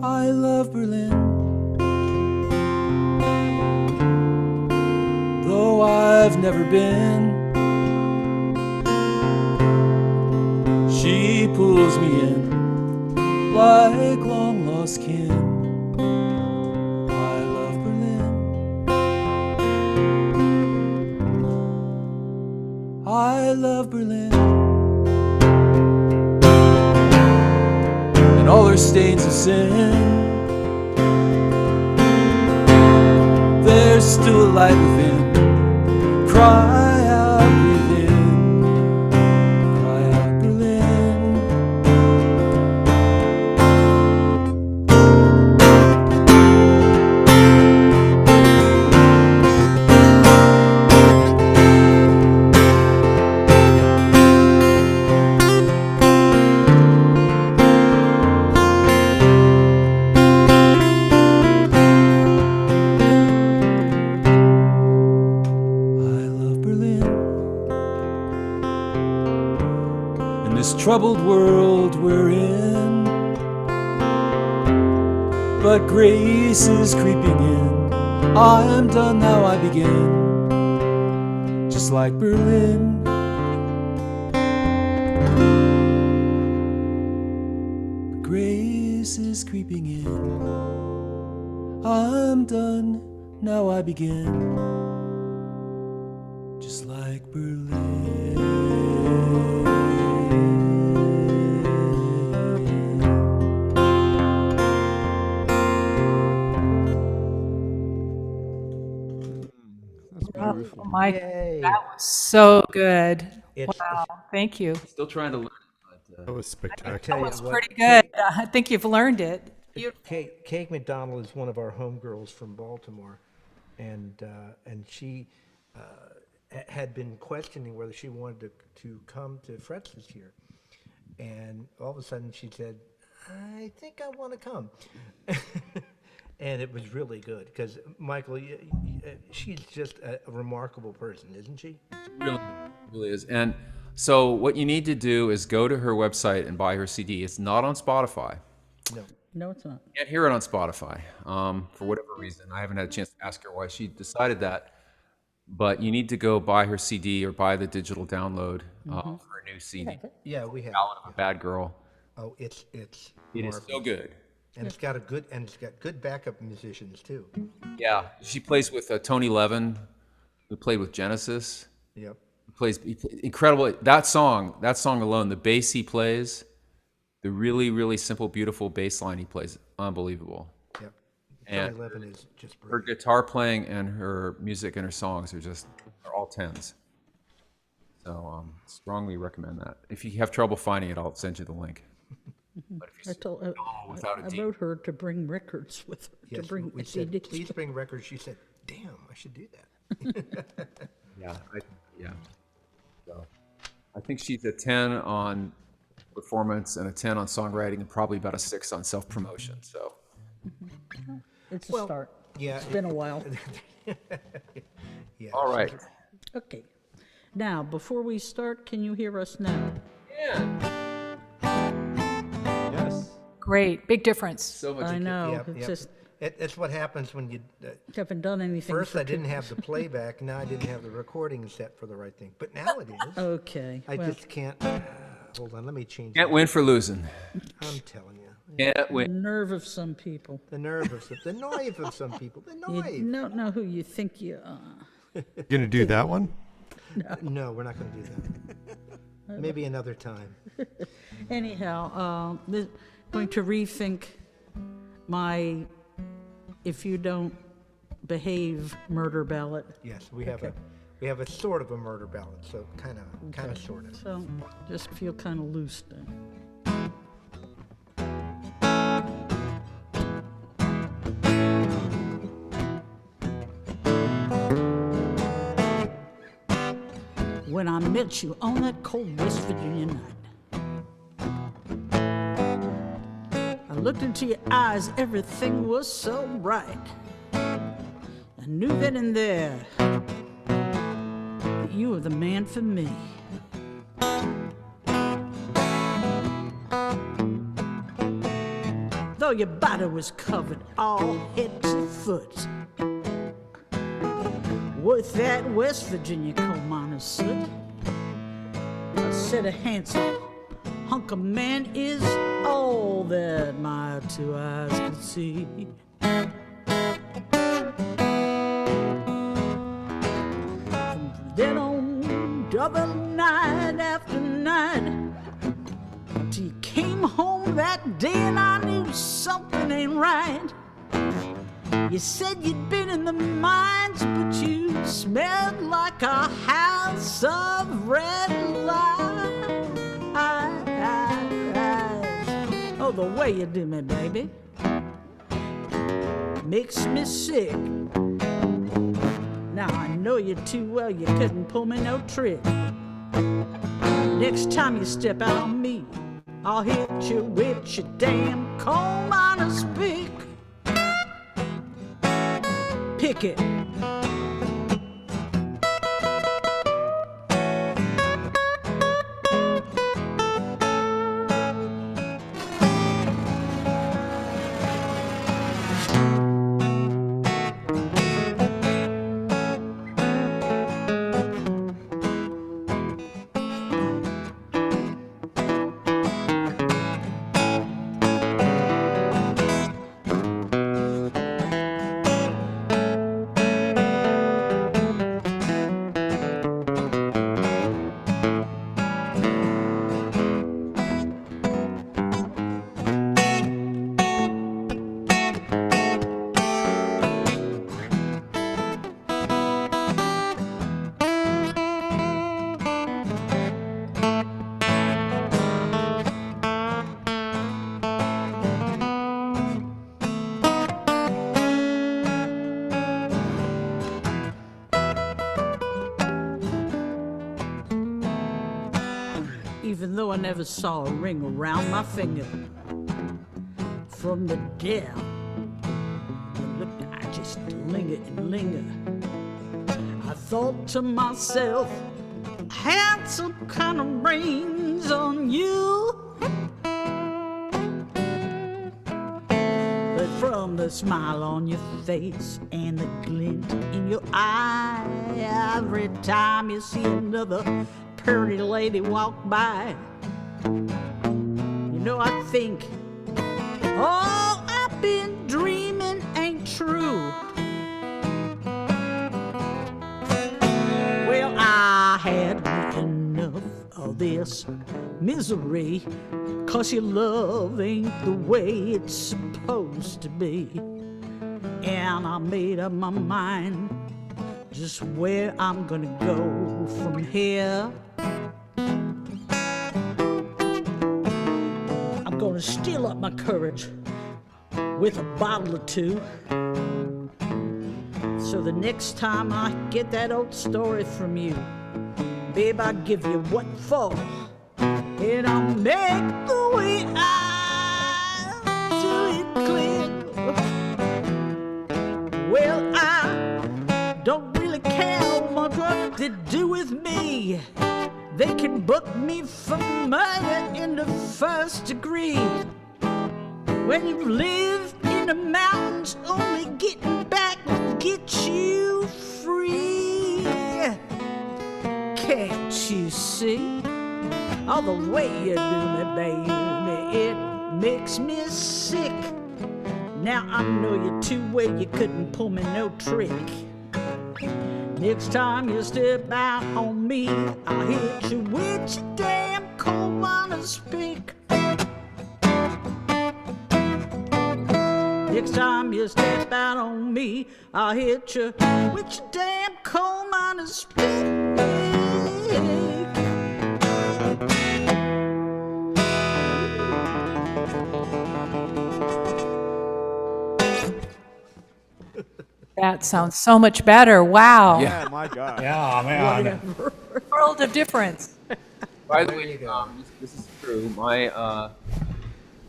I love Berlin. Though I've never been, she pulls me in like long lost kin. I love Berlin. I love Berlin. And all her stains of sin, there's still a light within. Cry out within. Cry out Berlin. Troubled world we're in, but grace is creeping in. I am done, now I begin, just like Berlin. Grace is creeping in. I'm done, now I begin, just like Berlin. Oh, Mike, Yay. that was so good. It's- Wow, thank you. Still trying to learn it, That was I spectacular. tell you That was what, pretty good. I think you've learned it. Kate McDonald is one of our homegirls from Baltimore, and she had been questioning whether she wanted to come to Fret's this year. And all of a sudden she said, I think I want to come. And it was really good because, Michael, she's just a remarkable person, isn't she? Really, really is. And so what you need to do is go to her website and buy her CD. It's not on Spotify. No. No, it's not. You can't hear it on Spotify for whatever reason. I haven't had a chance to ask her why she decided that. But you need to go buy her CD or buy the digital download of her new CD, Yeah, we have. Ballad of a Bad Girl. Oh, it's It is marvelous. so good. And it's got good backup musicians too. Yeah, she plays with Tony Levin, who played with Genesis. Yep. He plays incredible. That song alone, the bass he plays, the really, really simple, beautiful bass line he plays, unbelievable. Yep. And Tony Levin is just her brilliant. guitar playing and her music and her songs are all tens. So strongly recommend that. If you have trouble finding it, I'll send you the link. But if you without a I D, wrote her to bring records with her, Yes, to bring we said, CDs. please bring records. She said, damn, I should do that. yeah. So I think she's a 10 on performance and a 10 on songwriting and probably about a 6 on self-promotion. So It's a start. Yeah. It's been a while. Yeah. all right. Okay. Now, before we start, can you hear us now? Yes. Great. Big difference. So much. I know. Yep, It's yep. just It's what happens when you. haven't done anything. First, for I didn't 2 have the playback. Now I didn't have the recording set for the right thing. But now it is. Okay. I well, just can't. Hold on, let me change. Can't that. win for losing. I'm telling you, Can't the win. nerve of some people. the nerve of the noive of some people. The You noive. don't know who you think you are. Gonna do that one? No, we're not going to do that. Maybe another time. Anyhow, going to rethink my "If You Don't Behave" murder ballad. Yes, we have a sort of a murder ballad, so kind of sort of. So just feel kind of loose then. When I met you on that cold West Virginia night, I looked into your eyes, everything was so bright. I knew then and there that you were the man for me. Though your body was covered all head to foot with that West Virginia coal miner's soot, I said a handsome hunk of man is all that my 2 eyes could see. From then on, double night after night, till you came home that day and I knew something ain't right. You said you'd been in the mines, but you smelled like a house of red lights. Oh, the way you do me, baby, makes me sick. Now I know you too well, you couldn't pull me no trick. Next time you step out on me, I'll hit you with your damn coal miner's pick. Pick it. though I never saw a ring around my finger. From the dare, look, I just linger and linger. I thought to myself, I had some kind of brains on you. But from the smile on your face and the glint in your eye, every time you see another pretty lady walk by, you know I think, oh, I've been dreaming ain't true. Well, I had enough of this misery, 'cause your love ain't the way it's supposed to be. And I made up my mind just where I'm gonna go from here. I'm gonna steal up my courage with a bottle or two, so the next time I get that old story from you, babe, I'll give you what for, and I'll make the way out to it clear. Well, I don't really care much what they do with me. They can book me for murder in the first degree. When you live in the mountains, only getting back will get you free. Can't you see? All the way you do me, baby, it makes me sick. Now I know you're two-way, you couldn't pull me no trick. Next time you step out on me, I'll hit you with your damn coal miner's pick. Next time you step out on me, I'll hit you with your damn coal miner's pick. That sounds so much better. Wow. Yeah. Oh my God. Yeah, man. World of difference. By the way, this is true.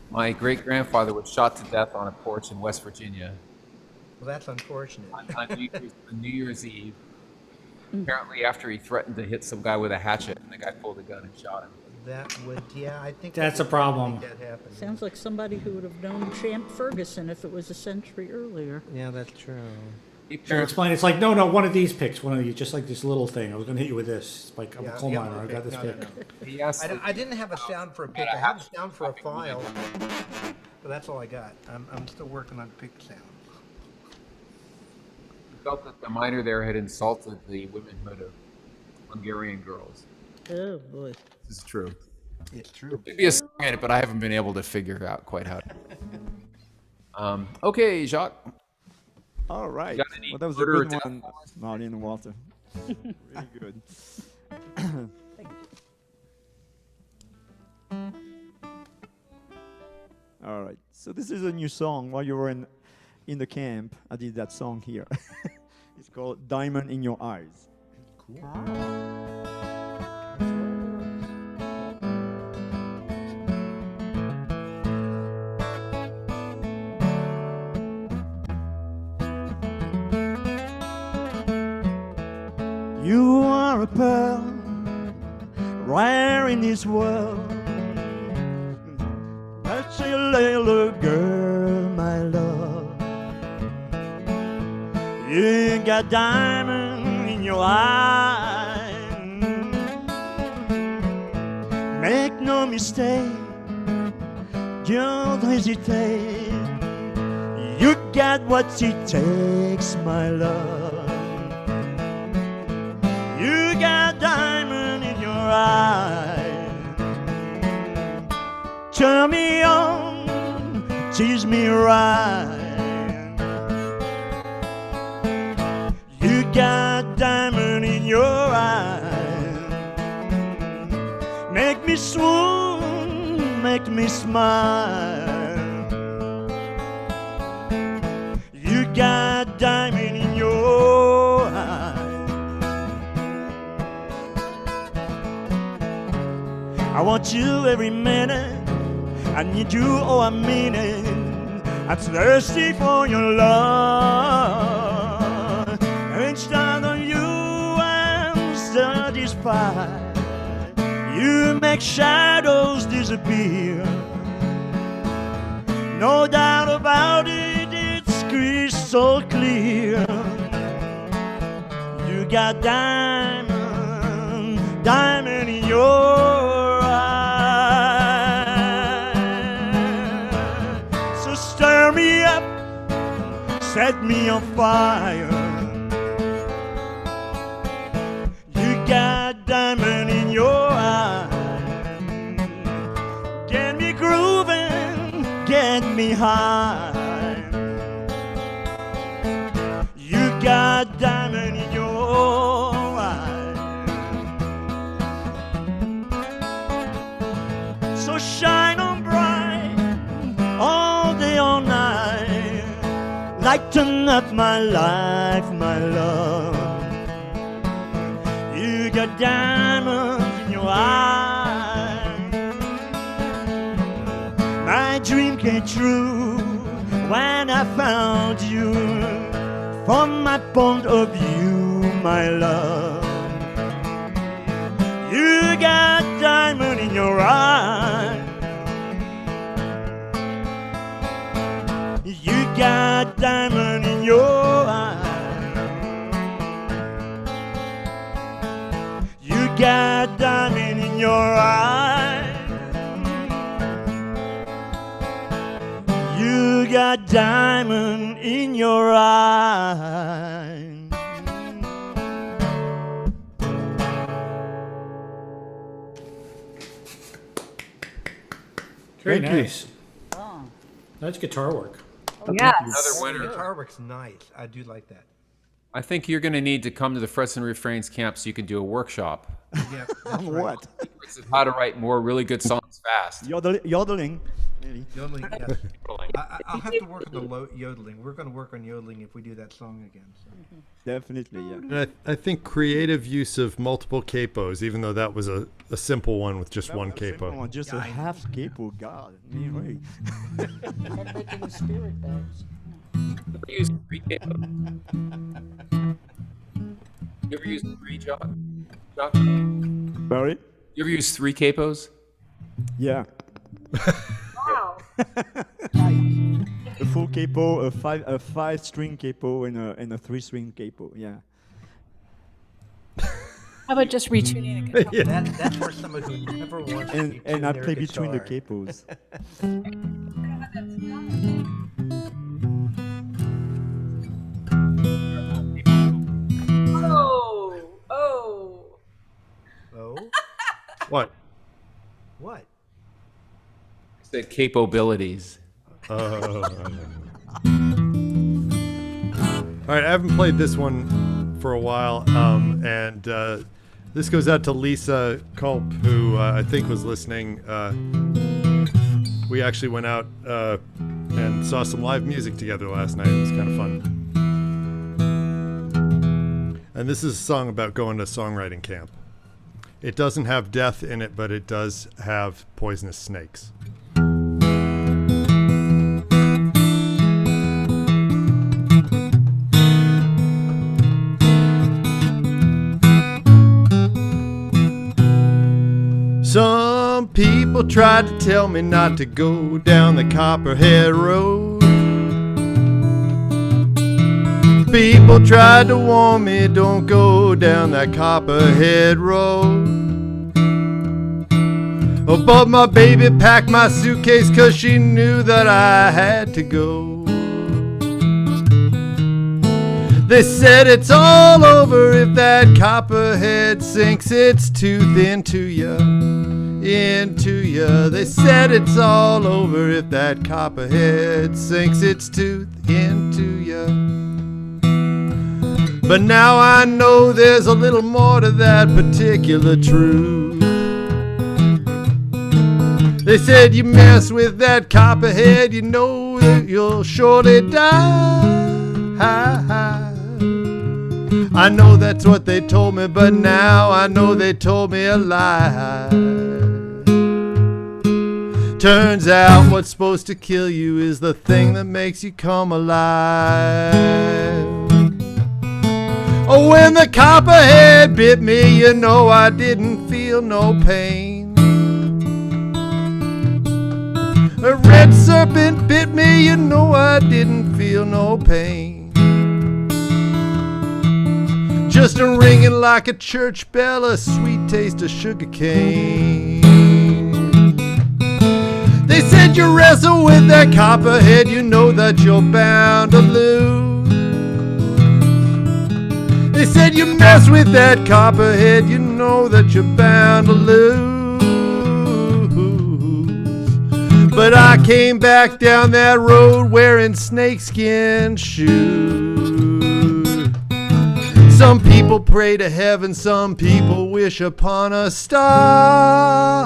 My great grandfather was shot to death on a porch in West Virginia Well, that's unfortunate. on New Year's Eve. Apparently, after he threatened to hit some guy with a hatchet, and the guy pulled a gun and shot him. That would, yeah, I think That's that a problem. That happened. Sounds like somebody who would have known Champ Ferguson if it was a century earlier. Yeah, that's true. Sure, explain. It's like, no, one of these picks, one of these, just like this little thing. I was going to hit you with this. It's like, I'm a coal miner. I got this pick. He asked, I didn't have a sound for a pick. I have a sound for a file, but that's all I got. I'm still working on pick sound. he felt that the miner there had insulted the womanhood of Hungarian girls. Oh boy. This is true. It's true. Maybe a song in it, but I haven't been able to figure out quite how to. Okay, Jacques. All right. got any Well, that was a murder good or one, Martin and Walter. Really good. All right. So this is a new song. While you were in the camp, I did that song here. It's called "Diamond in Your Eyes." You are a pearl, rare in this world. That's a little girl, my love. You got diamond in your eye. Make no mistake, don't hesitate. You got what it takes, my love. You got diamond in your eye. Turn me on, tease me right. You got diamond in your eye. Make me swoon, make me smile. You got diamond in your eye. I want about you every minute. I need you, oh, I mean it. I'm thirsty for your love. Each time on you I'm satisfied. You make shadows disappear. No doubt about it, it's crystal clear. You got diamond in your eyes. So stir me up, set me on fire. You got diamond in your eyes. Get me grooving, get me high. You got diamond in your eyes. So shine on bright all day, all night. Lighten up my life, my love. You got diamonds in your eyes. My dream came true when I found you. From my point of view, my love, you got diamond in your eyes. You got diamond in your eyes. You got diamond in your eyes. You got diamond in your eyes. Very Thank you. nice. That's guitar work. Yes. Another winner. Guitar work's nice. I do like that. I think you're going to need to come to the Frets and Refrains camp so you can do a workshop. Yeah, that's right. What? It's how to write more really good songs fast. Yodeling. Really? Yodeling, yes. I'll have to work on the yodeling. We're going to work on yodeling if we do that song again. So. Definitely, yeah. And I think creative use of multiple capos, even though that was a simple one with just one capo. Oh, just a half capo, God. Me, And making the spirit bags. You ever use three capos? You ever use three, Jock? Sorry? You ever use three capos? Yeah. Wow. A full capo, a five string capo, and a 3-string capo. Yeah. How about just retuning a guitar? That's for someone who never wants to be And I their play between the guitar. capos. Oh. Oh, What? what? The capabilities. All right, I haven't played this one for a while, and this goes out to Lisa Culp, who I think was listening. We actually went out and saw some live music together last night. It was kind of fun. And this is a song about going to songwriting camp. It doesn't have death in it, but it does have poisonous snakes. Some people tried to tell me not to go down the Copperhead Road. People tried to warn me, don't go down that Copperhead Road. Oh, but my baby packed my suitcase 'cause she knew that I had to go. They said it's all over if that copperhead sinks its tooth into ya, into ya. They said it's all over if that copperhead sinks its tooth into ya. But now I know there's a little more to that particular truth. They said you mess with that copperhead, you know that you'll surely die. I know that's what they told me, but now I know they told me a lie. Turns out what's supposed to kill you is the thing that makes you come alive. Oh, when the copperhead bit me, you know I didn't feel no pain. A red serpent bit me, you know I didn't feel no pain. Just a ringing like a church bell, a sweet taste of sugar cane. They said you wrestle with that copperhead, you know that you're bound to lose. They said you mess with that copperhead, you know that you're bound to lose. But I came back down that road wearing snakeskin shoes. Some people pray to heaven, some people wish upon a star.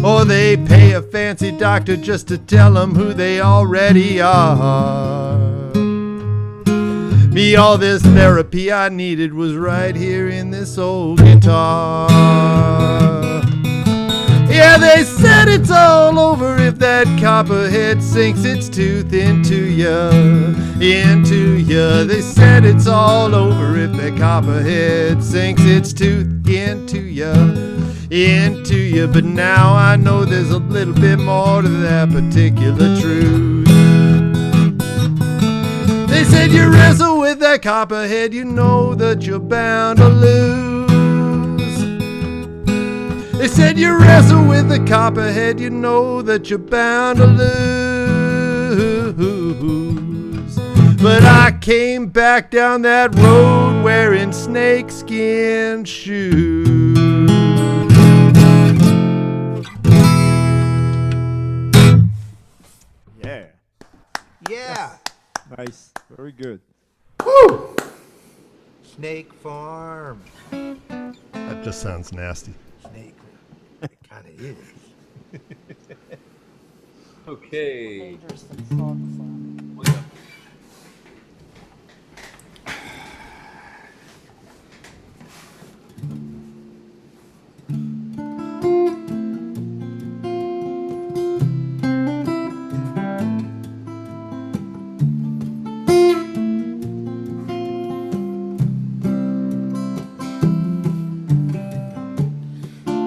Or they pay a fancy doctor just to tell them who they already are. Me, all this therapy I needed was right here in this old guitar. Yeah, they said it's all over if that copperhead sinks its tooth into ya, into ya. They said it's all over if that copperhead sinks its tooth into ya, into ya. But now I know there's a little bit more to that particular truth. They said you wrestle with that copperhead, you know that you're bound to lose. They said you wrestle with the copperhead, you know that you're bound to lose. But I came back down that road wearing snakeskin shoes. Yeah. Yeah. Nice. Very good. Snake Farm. That just sounds nasty. Snake. It kind of is. Okay.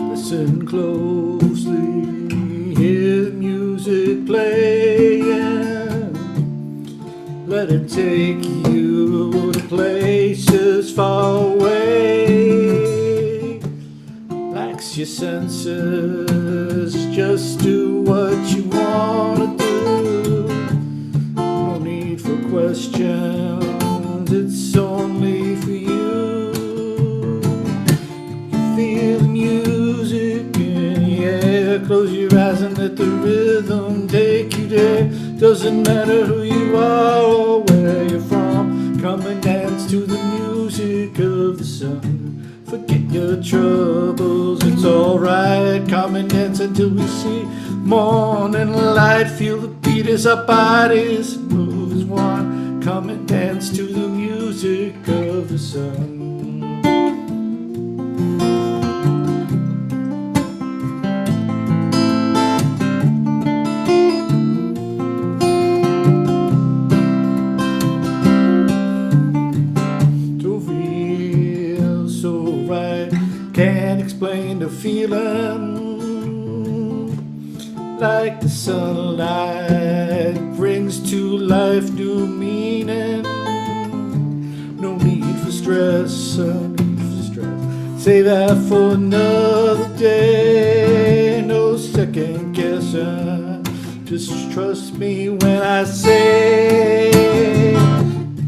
Listen closely, hear the music playing. Let it take you to places far away. Relax your senses, just do what you want to do. No need for questions, it's only for you. Feel the music in the air. Close your eyes and let the rhythm take you there. Doesn't matter who you are or where you're from. Come and dance to the music of the sun. Forget your troubles, it's alright. Come and dance until we see morning light. Feel the beat as our bodies move as one. Come and dance to the music of the sun. Can't explain the feeling, like the sunlight brings to life new meaning. No need for stress, no need for stress. Save that for another day. No second guessing, just trust me when I say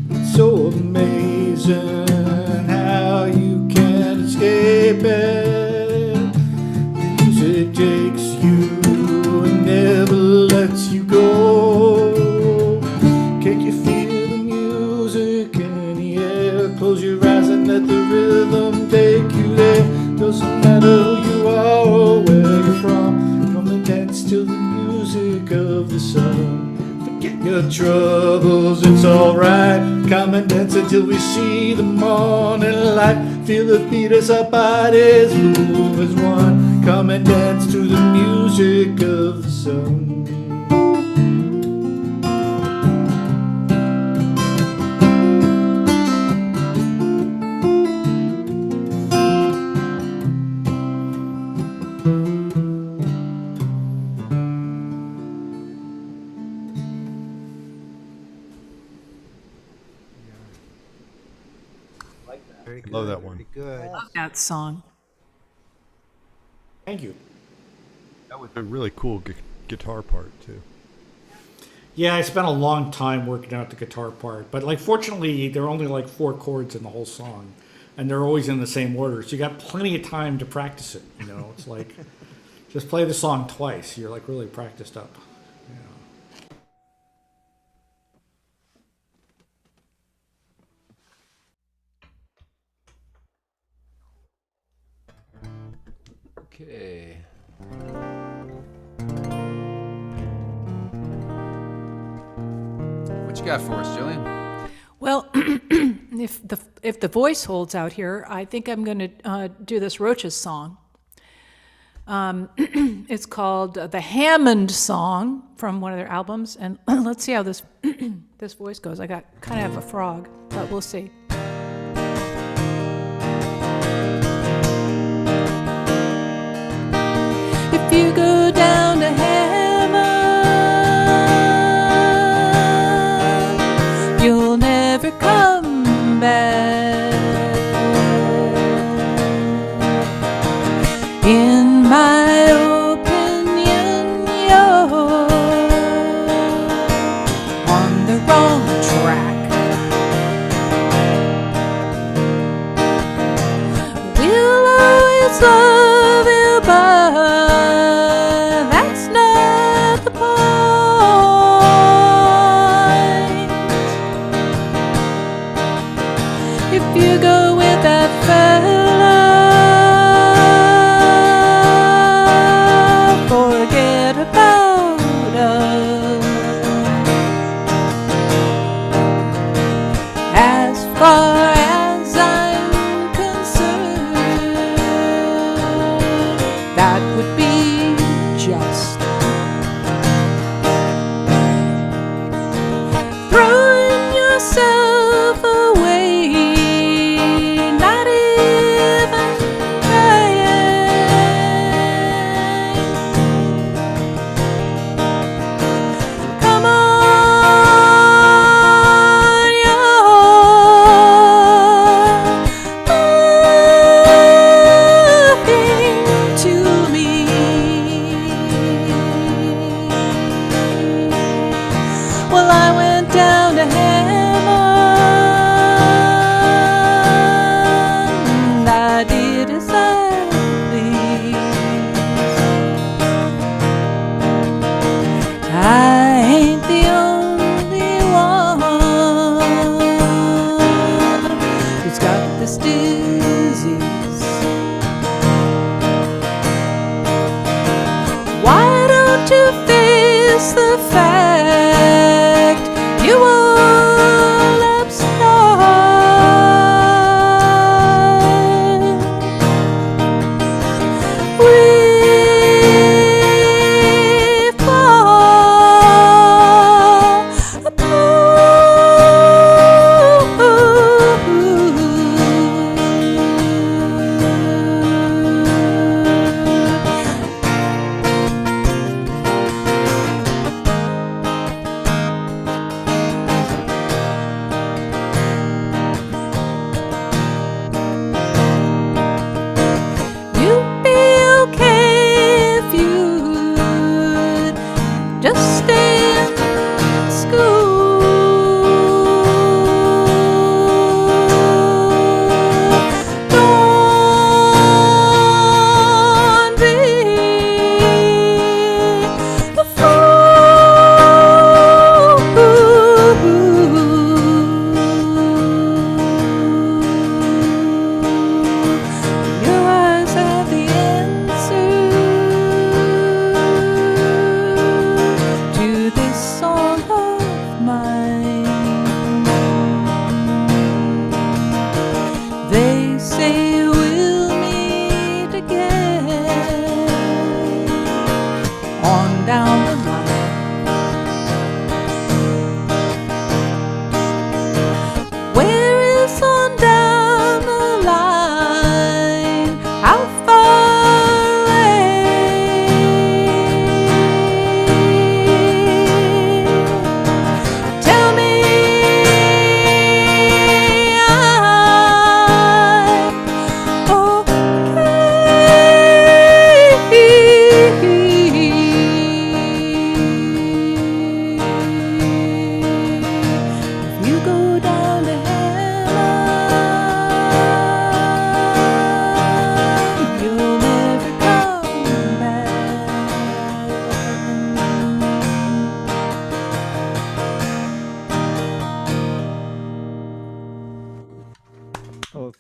it's so amazing how you can't escape it. The music takes you and never lets you go. Can't you feel the music in the air? Close your eyes and let the rhythm take you there. Doesn't matter who you are or where you're from. Come and dance to the music of the sun. Forget your troubles, it's alright. Come and dance until we see the morning light. Feel the beat as our bodies move as one. Come and dance to the music of the sun. Very good. Love that one. Very good. That song. Thank you. That was a really cool guitar part too. Yeah, I spent a long time working out the guitar part, but like fortunately there are only like 4 chords in the whole song, and they're always in the same order, so you got plenty of time to practice it. You know, it's like just play the song twice. You're like really practiced up. Okay. What you got for us, Jillian? Well, if the voice holds out here, I think I'm going to do this Roaches song. It's called the Hammond Song from one of their albums, and let's see how this this voice goes. I got kind of a frog, but we'll see. If you go down to Hammond, you'll never come back. In my opinion, you're on the wrong track. We'll always love you, but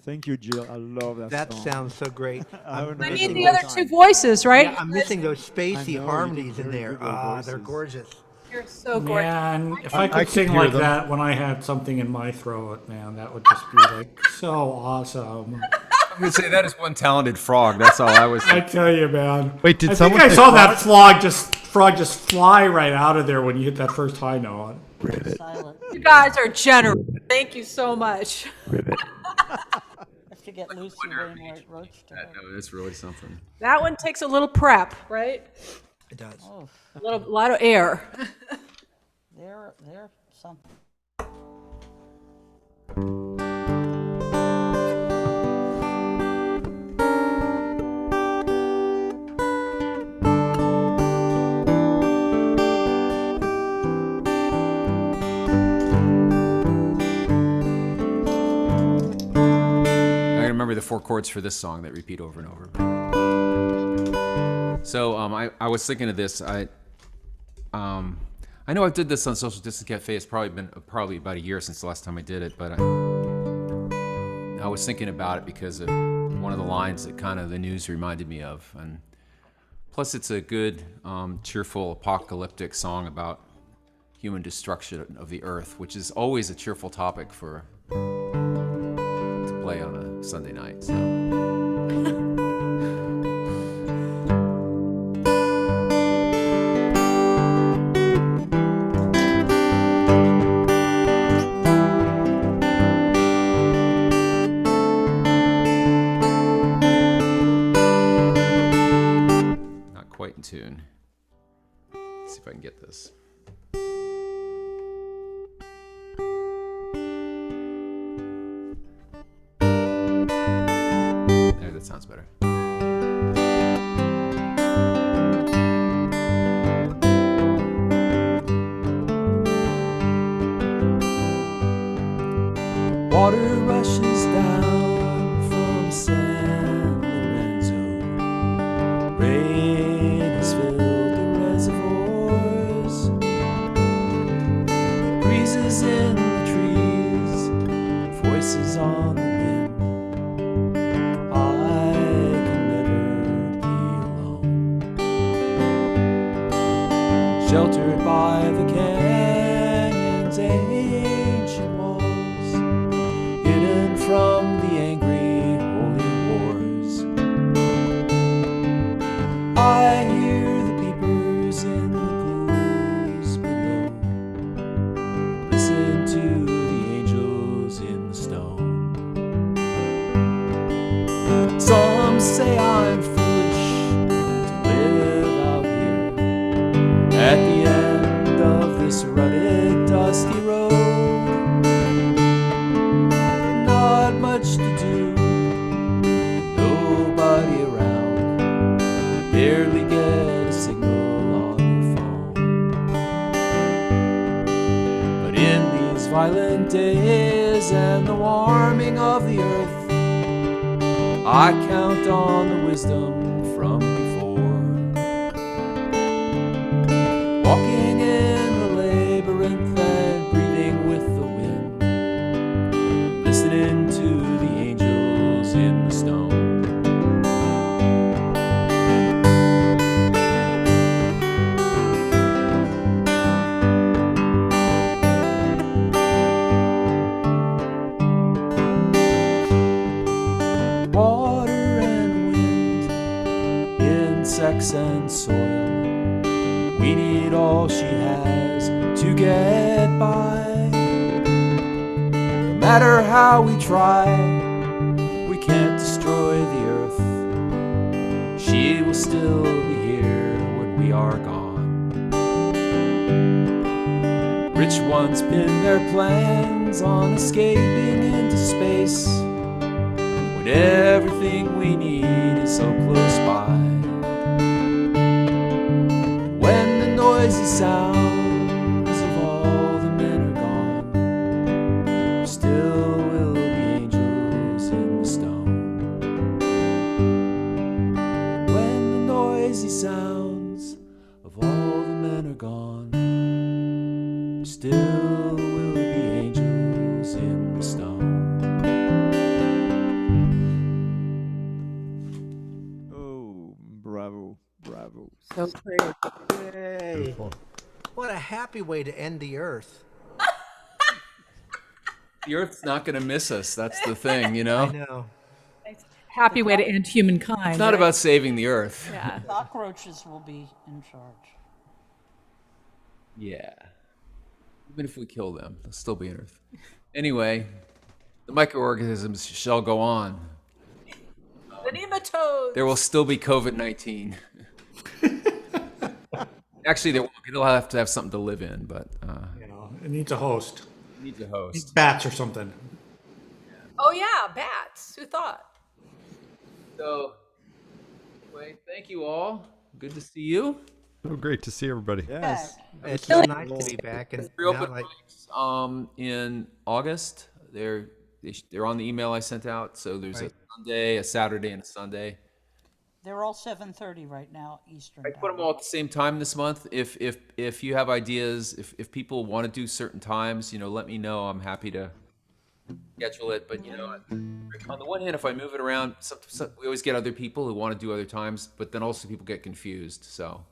Thank you, Jill. I love that, That song. sounds so great. I'm I missing need the those- other two voices, right? Yeah, I'm missing those spacey I know, you did harmonies in very there. good with Ah, they're voices. gorgeous. You're so gorgeous. Man, if I I could could sing hear like them. that when I had something in my throat, man, that would just be like so awesome. I'm gonna say that is one talented frog. That's all I was. I tell you, man. Wait, did I someone think I say saw that frog just fly right out of there when you hit that first high note. Silent. You guys are generous. Thank you so much. Have to get Lucy Wainwright Roach to her. No, it's really something. That one takes a little prep, right? It does. Oh, A lot of air. they're something. I remember the 4 chords for this song that repeat over and over. So I was thinking of this. I know I did this on Social Distance Cafe. It's probably been about a year since the last time I did it, but I was thinking about it because of one of the lines that kind of the news reminded me of, and plus it's a good, cheerful, apocalyptic song about human destruction of the earth, which is always a cheerful topic to play on a Sunday night. So. Not quite in tune. Let's see if I can get this. There, that sounds better. Water rushes down from San Lorenzo. Rain has filled the reservoirs. Breezes in the trees, voices on the wind. I can never be alone. Sheltered by the canyon's ancient walls, hidden from the angry holy wars. I hear the peepers in the pools below. Listen to the angels in the stone. Some say I'm foolish to live out here at the end of this rutted, dusty road. Not much to do, nobody around, barely get a signal on your phone. But in these violent days and the warming of the earth, I count on the wisdom from before. Walking in the labyrinth and breathing with the wind, listening to the angels in the stone. Water and wind, insects and soil, we need all she has to get by. No matter how we try, we can't destroy the earth. She will still be here when we are gone. Rich ones pin their plans on escaping into space, when everything we need is so close by. When the noisy sounds of all the men are gone, there still will be angels in the stone. When the noisy sounds of all the men are gone, there still will be angels in the stone. Yay! Beautiful. What a happy way to end the Earth. The Earth's not going to miss us. That's the thing, you I know? know. Happy way to end humankind. It's not right? about saving the Earth. Yeah. Cockroaches will be in charge. Yeah. Even if we kill them, they'll still be on Earth. Anyway, the microorganisms shall go on. The nematodes. There will still be COVID-19. Actually, they'll have to have something to live in, but You know, it needs a host. it needs a host. Bats or something. Oh yeah, bats. Who thought? So, anyway, thank you all. Good to see you. So great to see everybody. Yes. It's so nice to be back. And Three now, open like, mics in August. They're on the email I sent out. So there's a Sunday, a Saturday, and a Sunday. They're all 7:30 right now, Eastern. I put them all at the same time this month. If you have ideas, if people want to do certain times, let me know. I'm happy to schedule it. But on the one hand, if I move it around, we always get other people who want to do other times. But then also people get confused. So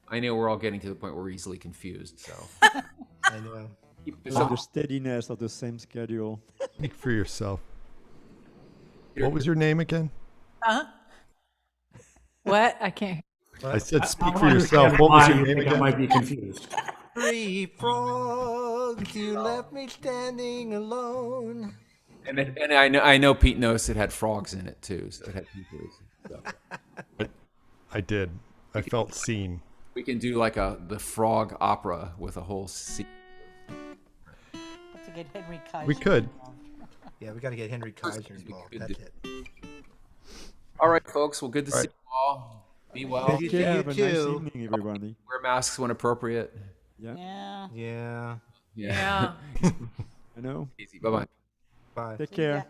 I know we're all getting to the point where we're easily confused. So I know. The steadiness of the same schedule. Speak for yourself. What was your name again? What? I can't. I said speak I for yourself. understand What was why your you name think I again? might be confused. 3 frogs, you left me standing alone. and I know Pete knows it had frogs in it too. So it had people. So. I did. I felt seen. We can do like the frog opera with a whole scene. Have to get Henry Kaiser. We could. involved. Yeah, we got to get Henry Kaiser involved. could That's do- it. All right, folks. Well, good to All see right. you all. Be well. You Okay, have a nice too. evening, everybody. Wear masks when appropriate. Yeah. Yeah. Yeah. Yeah. I know. Easy. Bye bye. Bye. Take care.